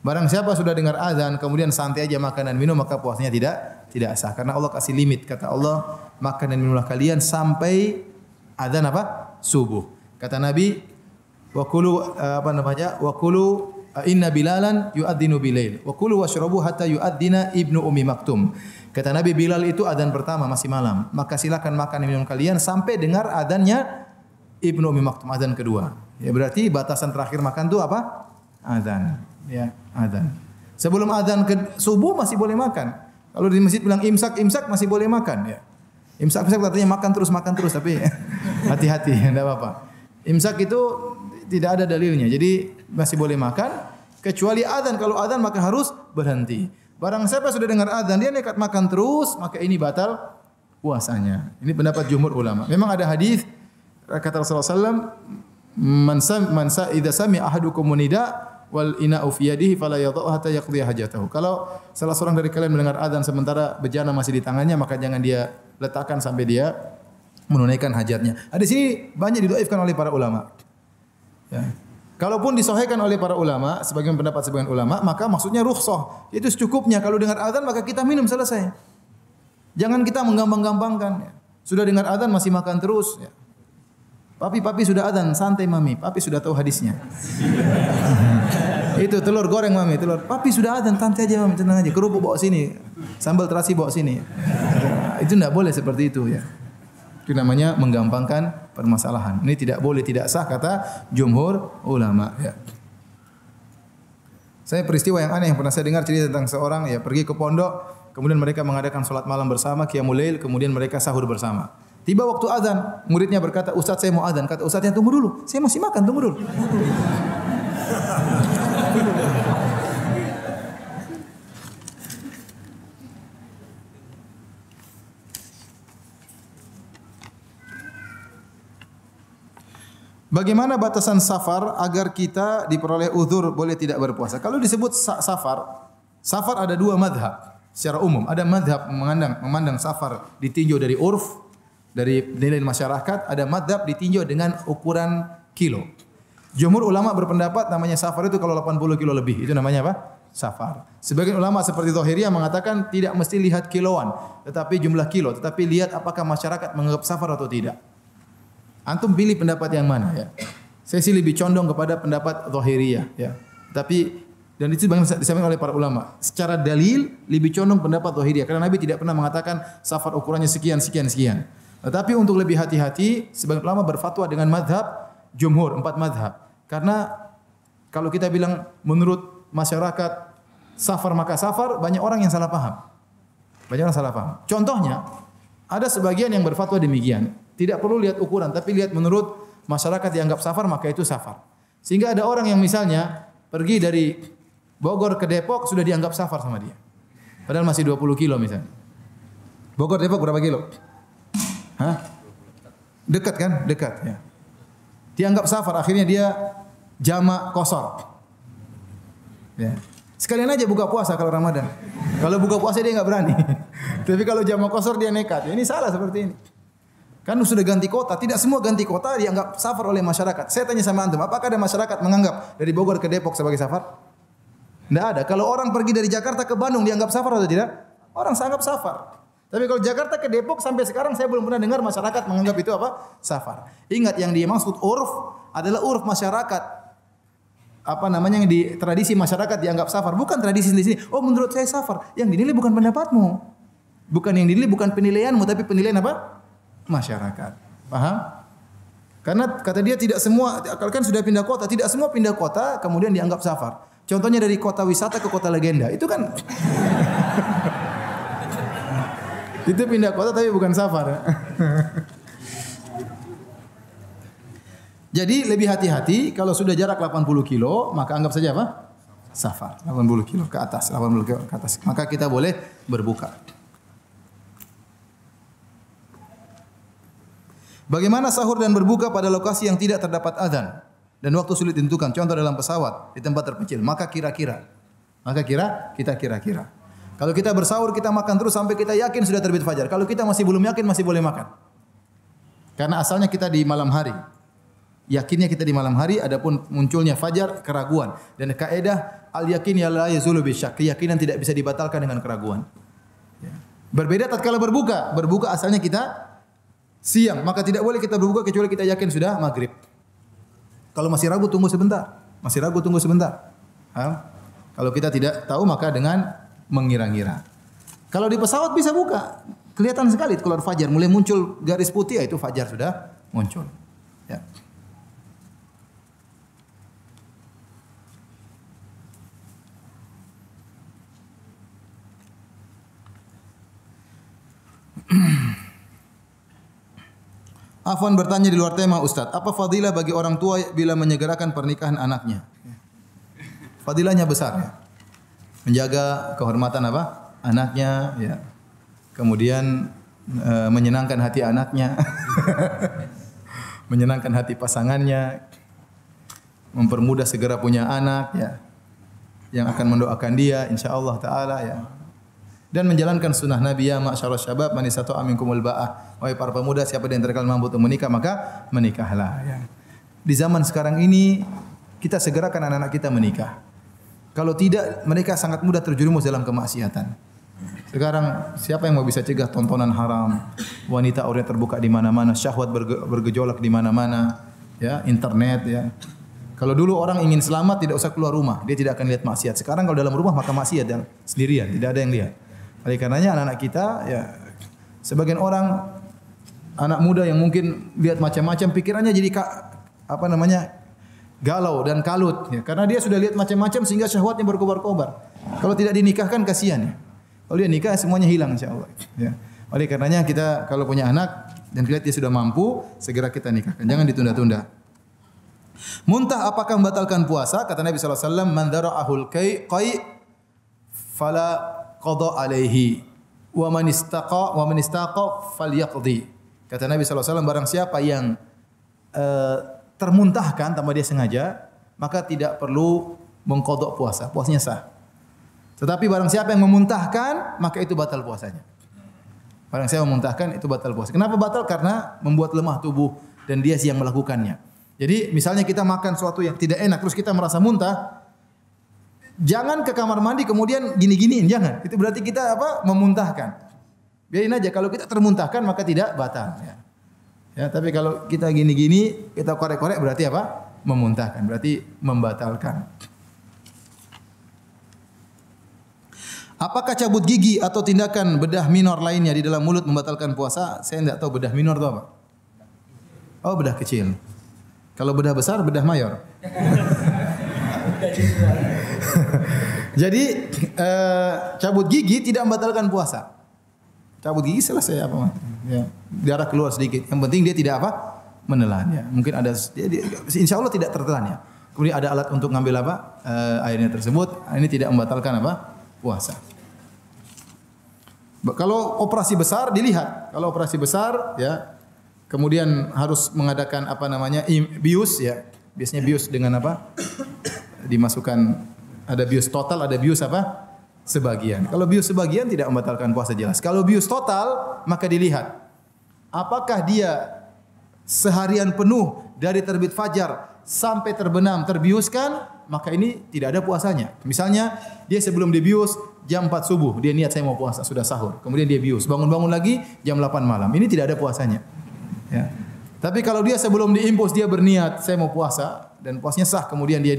Barang siapa sudah dengar azan kemudian santai aja makan dan minum maka puasanya tidak sah karena Allah kasih limit. Kata Allah, makan dan minumlah kalian sampai azan apa? Subuh. Kata Nabi, wa kulu inna Bilalan yu'adzinu bilail wa kulu washrabu hatta yu'adzina Ibnu Ummi Maktum. Kata Nabi, Bilal itu adzan pertama masih malam, maka silakan makan dan minum kalian sampai dengar adzannya Ibnu Ummi Maktum, adzan kedua. Ya berarti batasan terakhir makan itu apa? Adzan. Ya, adzan. Sebelum adzan ke subuh masih boleh makan. Kalau di masjid bilang imsak masih boleh makan ya. Imsak artinya makan terus tapi hati-hati enggak apa-apa. Imsak itu tidak ada dalilnya. Jadi masih boleh makan kecuali adzan. Kalau adzan maka harus berhenti. Barang siapa sudah dengar adzan dia nekat makan terus, maka ini batal puasanya. Ini pendapat jumhur ulama. Memang ada hadis kata Rasulullah sallallahu alaihi wasallam, man idza sami ahadukum nida wal ina'u fi yadihi fala yadh'u hatta yaqdi hajatahu. Kalau salah seorang dari kalian mendengar adzan sementara bejana masih di tangannya, maka jangan dia letakkan sampai dia menunaikan hajatnya. Di sini banyak didhaifkan oleh para ulama. Ya. Kalaupun disahihkan oleh para ulama, sebagian pendapat sebagian ulama, maka maksudnya rukhsah. Itu secukupnya. Kalau dengar adzan maka kita minum selesai. Jangan kita menggampang-gampangkan. Ya. Sudah dengar adzan masih makan terus. Ya. Papi sudah adzan, santai mami. Papi sudah tahu hadisnya. Itu telur goreng mami, telur. Papi sudah adzan, santai aja mami, tenang aja. Kerupuk bawa sini, sambal terasi bawa sini. Itu tidak boleh seperti itu ya. Itu namanya menggampangkan permasalahan. Ini tidak boleh, tidak sah kata jumhur ulama ya. Saya peristiwa yang aneh yang pernah saya dengar cerita tentang seorang ya pergi ke pondok, kemudian mereka mengadakan salat malam bersama, qiyamul lail, kemudian mereka sahur bersama. Tiba waktu azan, muridnya berkata, "Ustaz, saya mau azan." Kata ustaznya, "Tunggu dulu, saya masih makan, tunggu dulu." Bagaimana batasan safar agar kita diperoleh uzur boleh tidak berpuasa? Kalau disebut safar ada dua madhab secara umum. Ada madhab memandang safar ditinjau dari urf, dari nilai masyarakat. Ada madhab ditinjau dengan ukuran kilo. Jumhur ulama berpendapat namanya safar itu kalau 80 kilo lebih. Itu namanya apa? Safar. Sebagian ulama seperti Zahiriyah mengatakan tidak mesti lihat kiloan, tetapi jumlah kilo. Tetapi lihat apakah masyarakat menganggap safar atau tidak. Antum pilih pendapat yang mana ya. Saya sih lebih condong kepada pendapat Zahiriyah ya. Tapi dan itu banyak disampaikan oleh para ulama. Secara dalil lebih condong pendapat Zahiriyah karena Nabi tidak pernah mengatakan safar ukurannya sekian. Tetapi untuk lebih hati-hati sebagian ulama berfatwa dengan madhab jumhur 4 madhab. Karena kalau kita bilang menurut masyarakat safar maka safar, banyak orang yang salah paham. Contohnya ada sebagian yang berfatwa demikian. Tidak perlu lihat ukuran, tapi lihat menurut masyarakat dianggap safar, maka itu safar. Sehingga ada orang yang misalnya pergi dari Bogor ke Depok sudah dianggap safar sama dia. Padahal masih 20 kilo misalnya. Bogor Depok berapa kilo? Hah? Dekat kan? Dekat ya. Dianggap safar, akhirnya dia jamak qashar. Ya. Sekalian aja buka puasa kalau Ramadan. Kalau buka puasa dia enggak berani. Tapi kalau jamak qashar dia nekat. Ini salah seperti ini. Kan sudah ganti kota, tidak semua ganti kota dianggap safar oleh masyarakat. Saya tanya sama antum, apakah ada masyarakat menganggap dari Bogor ke Depok sebagai safar? Tidak ada. Kalau orang pergi dari Jakarta ke Bandung dianggap safar atau tidak? Orang sanggap safar. Tapi kalau Jakarta ke Depok sampai sekarang saya belum pernah dengar masyarakat menganggap itu apa? Safar. Ingat yang dimaksud urf adalah urf masyarakat. Apa namanya yang di tradisi masyarakat dianggap safar, bukan tradisi di sini. Oh, menurut saya safar. Yang dinilai bukan pendapatmu. Bukan yang dinilai bukan penilaianmu, tapi penilaian apa? Masyarakat. Paham? Karena kata dia tidak semua, kan sudah pindah kota, tidak semua pindah kota kemudian dianggap safar. Contohnya dari kota wisata ke kota legenda, itu kan itu pindah kota tapi bukan safar. Jadi lebih hati-hati kalau sudah jarak 80 kilo, maka anggap saja apa? Safar. 80 kilo ke atas, 80 kilo ke atas. Maka kita boleh berbuka. Bagaimana sahur dan berbuka pada lokasi yang tidak terdapat adzan dan waktu sulit ditentukan? Contoh dalam pesawat, di tempat terpencil. Maka kira-kira. Kalau kita bersahur, kita makan terus sampai kita yakin sudah terbit fajar. Kalau kita masih belum yakin, masih boleh makan. Karena asalnya kita di malam hari. Yakinnya kita di malam hari, adapun munculnya fajar keraguan. Dan kaidah al-yakin ya la yazulu bisyak. Keyakinan tidak bisa dibatalkan dengan keraguan. Berbeda tatkala berbuka. Berbuka asalnya kita siang, maka tidak boleh kita berbuka kecuali kita yakin sudah maghrib. Kalau masih ragu tunggu sebentar. Kalau kita tidak tahu maka dengan mengira-ngira. Kalau di pesawat bisa buka. Kelihatan sekali keluar fajar, mulai muncul garis putih, itu fajar sudah muncul. Ya. Afwan bertanya di luar tema, Ustaz, apa fadilah bagi orang tua bila menyegerakan pernikahan anaknya? Fadilahnya besar ya. Menjaga kehormatan apa? Anaknya ya. Kemudian menyenangkan hati anaknya. Menyenangkan hati pasangannya. Mempermudah segera punya anak ya. Yang akan mendoakan dia insyaallah taala ya. Dan menjalankan sunnah Nabi ya ma'syarul syabab man istata'a minkumul ba'ah. Wahai para pemuda, siapa di antara kalian mampu untuk menikah maka menikahlah ya. Di zaman sekarang ini kita segerakan anak-anak kita menikah. Kalau tidak mereka sangat mudah terjerumus dalam kemaksiatan. Sekarang siapa yang mau bisa cegah tontonan haram, wanita aurat terbuka di mana-mana, syahwat bergejolak di mana-mana, ya, internet ya. Kalau dulu orang ingin selamat tidak usah keluar rumah, dia tidak akan lihat maksiat. Sekarang kalau dalam rumah maka maksiat dan sendirian, tidak ada yang lihat. Oleh karenanya anak-anak kita ya sebagian orang anak muda yang mungkin lihat macam-macam pikirannya jadi galau dan kalut ya karena dia sudah lihat macam-macam sehingga syahwatnya berkobar-kobar. Kalau tidak dinikahkan kasihan ya. Kalau dia nikah semuanya hilang insyaallah ya. Oleh karenanya kita kalau punya anak dan lihat dia sudah mampu segera kita nikahkan. Jangan ditunda-tunda. Muntah apakah membatalkan puasa? Kata Nabi sallallahu alaihi wasallam, "Man dara'ahul qai fala qada alaihi wa man istaqa falyaqdi." Kata Nabi sallallahu alaihi wasallam, barang siapa yang termuntahkan tanpa dia sengaja, maka tidak perlu mengqadha puasa, puasanya sah. Tetapi barang siapa yang memuntahkan, maka itu batal puasanya. Barang siapa memuntahkan itu batal puasa. Kenapa batal? Karena membuat lemah tubuh dan dia yang melakukannya. Jadi misalnya kita makan sesuatu yang tidak enak terus kita merasa muntah, jangan ke kamar mandi kemudian gini-giniin, jangan. Itu berarti kita memuntahkan. Biarin aja, kalau kita termuntahkan maka tidak batal ya. Ya, tapi kalau kita gini-gini, kita korek-korek berarti apa? Memuntahkan, berarti membatalkan. Apakah cabut gigi atau tindakan bedah minor lainnya di dalam mulut membatalkan puasa? Saya tidak tahu bedah minor itu apa. Oh, bedah kecil. Kalau bedah besar, bedah mayor. Jadi cabut gigi tidak membatalkan puasa. Cabut gigi selesai apa? Ya, darah keluar sedikit. Yang penting dia tidak menelan. Ya. Mungkin ada, insya Allah tidak tertelan ya. Kemudian ada alat untuk ngambil airnya tersebut. Ini tidak membatalkan puasa. Kalau operasi besar dilihat. Kalau operasi besar ya, kemudian harus mengadakan bius ya. Biasanya bius dengan dimasukkan ada bius total, ada bius sebagian. Kalau bius sebagian tidak membatalkan puasa jelas. Kalau bius total maka dilihat apakah dia seharian penuh dari terbit fajar sampai terbenam terbiuskan, maka ini tidak ada puasanya. Misalnya dia sebelum dibius jam 4 subuh, dia niat saya mau puasa, sudah sahur. Kemudian dia bius, bangun-bangun lagi jam 8 malam. Ini tidak ada puasanya. Ya. Tapi kalau dia sebelum diimpus dia berniat saya mau puasa dan puasanya sah, kemudian dia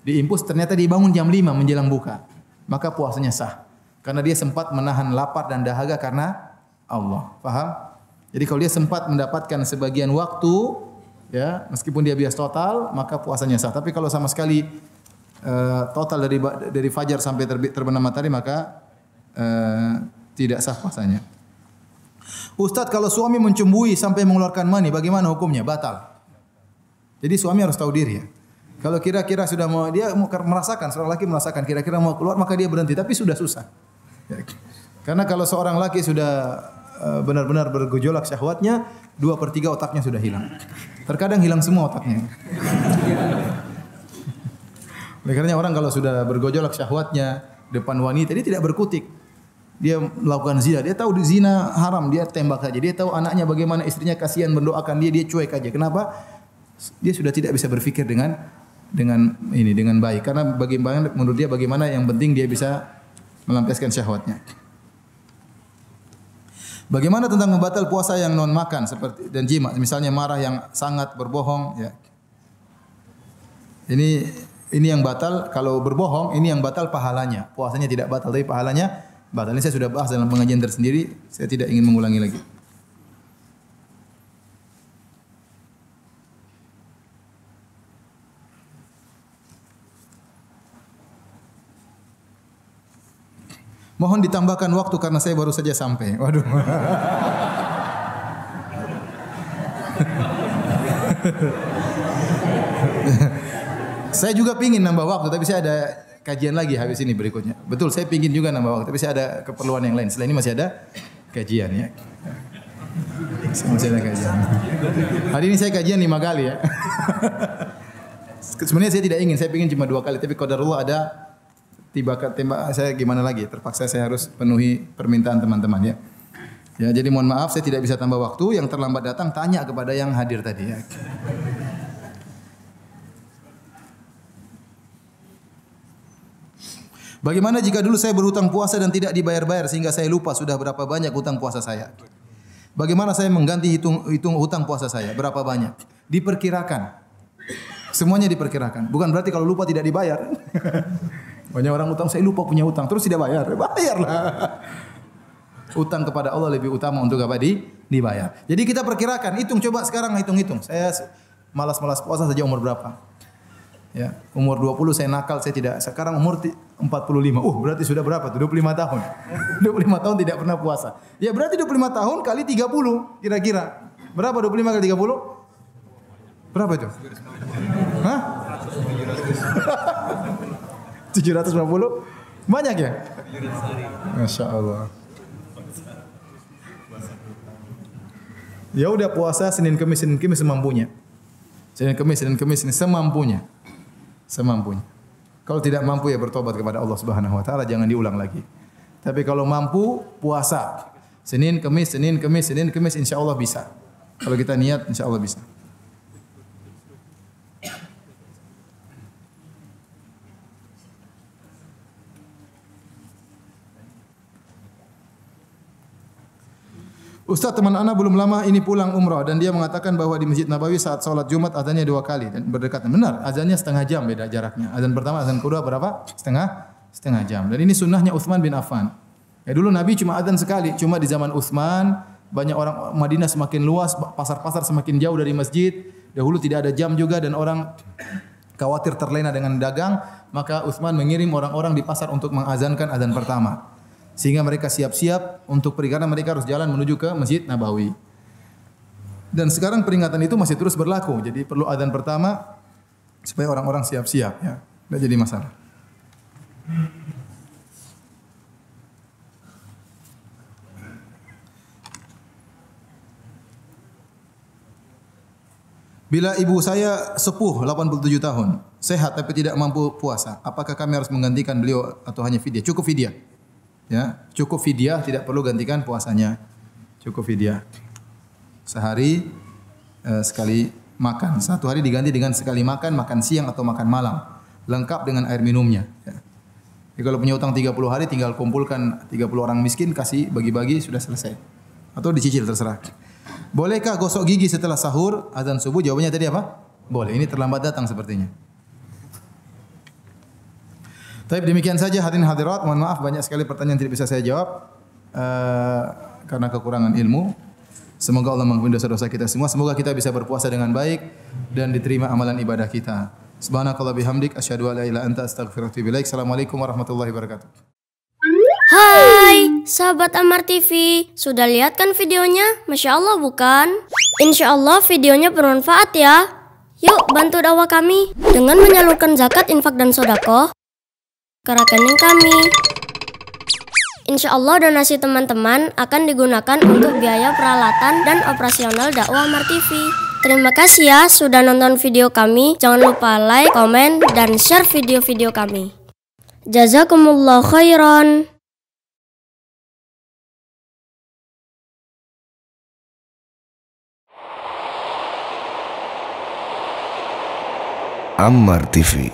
diimpus ternyata dibangun jam 5 menjelang buka, maka puasanya sah. Karena dia sempat menahan lapar dan dahaga karena Allah. Paham? Jadi kalau dia sempat mendapatkan sebagian waktu, ya meskipun dia bias total, maka puasanya sah. Tapi kalau sama sekali total dari fajar sampai terbenam matahari, maka tidak sah puasanya. Ustadz, kalau suami mencembui sampai mengeluarkan mani, bagaimana hukumnya? Batal. Jadi suami harus tahu diri ya. Kalau kira-kira sudah dia merasakan, seorang laki merasakan kira-kira mau keluar, maka dia berhenti. Tapi sudah susah. Ya. Karena kalau seorang laki sudah benar-benar bergejolak syahwatnya, 2/3 otaknya sudah hilang. Terkadang hilang semua otaknya. Oleh karenanya orang kalau sudah bergejolak syahwatnya depan wanita, dia tidak berkutik. Dia melakukan zina, dia tahu zina haram, dia tembak saja. Dia tahu anaknya bagaimana, istrinya kasihan mendoakan dia cuek aja. Kenapa? Dia sudah tidak bisa berpikir dengan baik. Karena bagaimana menurut dia bagaimana yang penting dia bisa melampiaskan syahwatnya. Bagaimana tentang membatal puasa yang non makan seperti dan jima, misalnya marah yang sangat berbohong ya. Ini Ini yang batal kalau berbohong, ini yang batal pahalanya. Puasanya tidak batal tapi pahalanya batal. Ini saya sudah bahas dalam pengajian tersendiri, saya tidak ingin mengulangi lagi. Mohon ditambahkan waktu karena saya baru saja sampai. Waduh. Saya juga pingin nambah waktu, tapi saya ada kajian lagi habis ini berikutnya. Betul, saya pingin juga nambah waktu, tapi saya ada keperluan yang lain. Selain ini masih ada kajian ya. Masih ada kajian. Hari ini saya kajian 5 kali ya. Sebenarnya saya tidak ingin, saya pingin cuma 2 kali, tapi qadarullah ada tembak saya gimana lagi? Terpaksa saya harus penuhi permintaan teman-teman ya. Ya, jadi mohon maaf saya tidak bisa tambah waktu. Yang terlambat datang tanya kepada yang hadir tadi ya. Bagaimana jika dulu saya berhutang puasa dan tidak dibayar-bayar sehingga saya lupa sudah berapa banyak hutang puasa saya? Bagaimana saya mengganti hitung hutang puasa saya? Berapa banyak? Diperkirakan. Semuanya diperkirakan. Bukan berarti kalau lupa tidak dibayar. Banyak orang utang, saya lupa punya utang, terus tidak bayar. Bayarlah. Utang kepada Allah lebih utama untuk apa? Dibayar. Jadi kita perkirakan, hitung coba sekarang hitung-hitung. Saya malas-malas puasa saja umur berapa? Ya, umur 20 saya nakal, saya tidak. Sekarang umur 45. Berarti sudah berapa tuh? 25 tahun. 25 tahun tidak pernah puasa. Ya berarti 25 tahun kali 30 kira-kira. Berapa 25 kali 30? Berapa itu? Hah? 750? Banyak ya? Masya Allah. Ya udah puasa Senin Kemis semampunya. Senin Kemis semampunya. Semampunya. Kalau tidak mampu ya bertobat kepada Allah Subhanahu wa taala, jangan diulang lagi. Tapi kalau mampu puasa Senin Kemis insyaallah bisa. Kalau kita niat insyaallah bisa. Ustaz, teman ana belum lama ini pulang umrah dan dia mengatakan bahwa di Masjid Nabawi saat salat Jumat azannya 2 kali dan berdekatan. Benar, azannya setengah jam beda jaraknya. Azan pertama, azan kedua berapa? Setengah jam. Dan ini sunnahnya Utsman bin Affan. Ya dulu Nabi cuma azan sekali, cuma di zaman Utsman banyak orang Madinah semakin luas, pasar-pasar semakin jauh dari masjid. Dahulu tidak ada jam juga dan orang khawatir terlena dengan dagang, maka Utsman mengirim orang-orang di pasar untuk mengazankan azan pertama. Sehingga mereka siap-siap untuk perikatan, mereka harus jalan menuju ke Masjid Nabawi. Dan sekarang peringatan itu masih terus berlaku. Jadi perlu adzan pertama supaya orang-orang siap-siap ya. Tidak jadi masalah. Bila ibu saya sepuh 87 tahun, sehat tapi tidak mampu puasa, apakah kami harus menggantikan beliau atau hanya fidyah? Cukup fidyah. Ya, cukup fidyah, tidak perlu gantikan puasanya. Cukup fidyah. Sehari sekali makan. 1 hari diganti dengan sekali makan siang atau makan malam. Lengkap dengan air minumnya. Ya. Jadi kalau punya utang 30 hari tinggal kumpulkan 30 orang miskin, kasih bagi-bagi sudah selesai. Atau dicicil terserah. Bolehkah gosok gigi setelah sahur azan subuh? Jawabannya tadi apa? Boleh. Ini terlambat datang sepertinya. Tapi demikian saja hadirin hadirat, mohon maaf banyak sekali pertanyaan tidak bisa saya jawab karena kekurangan ilmu. Semoga Allah mengampuni dosa-dosa kita semua. Semoga kita bisa berpuasa dengan baik dan diterima amalan ibadah kita. Subhanakallah bihamdik asyhadu an la ilaha illa anta astaghfiruka wa atubu ilaik. Assalamualaikum warahmatullahi wabarakatuh. Hai, sahabat Ammar TV, sudah lihat kan videonya? Masya Allah bukan? Insya Allah videonya bermanfaat ya. Yuk bantu dakwah kami dengan menyalurkan zakat, infak dan sedekah ke rekening kami. Insya Allah donasi teman-teman akan digunakan untuk biaya peralatan dan operasional dakwah Ammar TV. Terima kasih ya sudah nonton video kami. Jangan lupa like, komen, dan share video-video kami. Jazakumullah khairan. Ammar TV.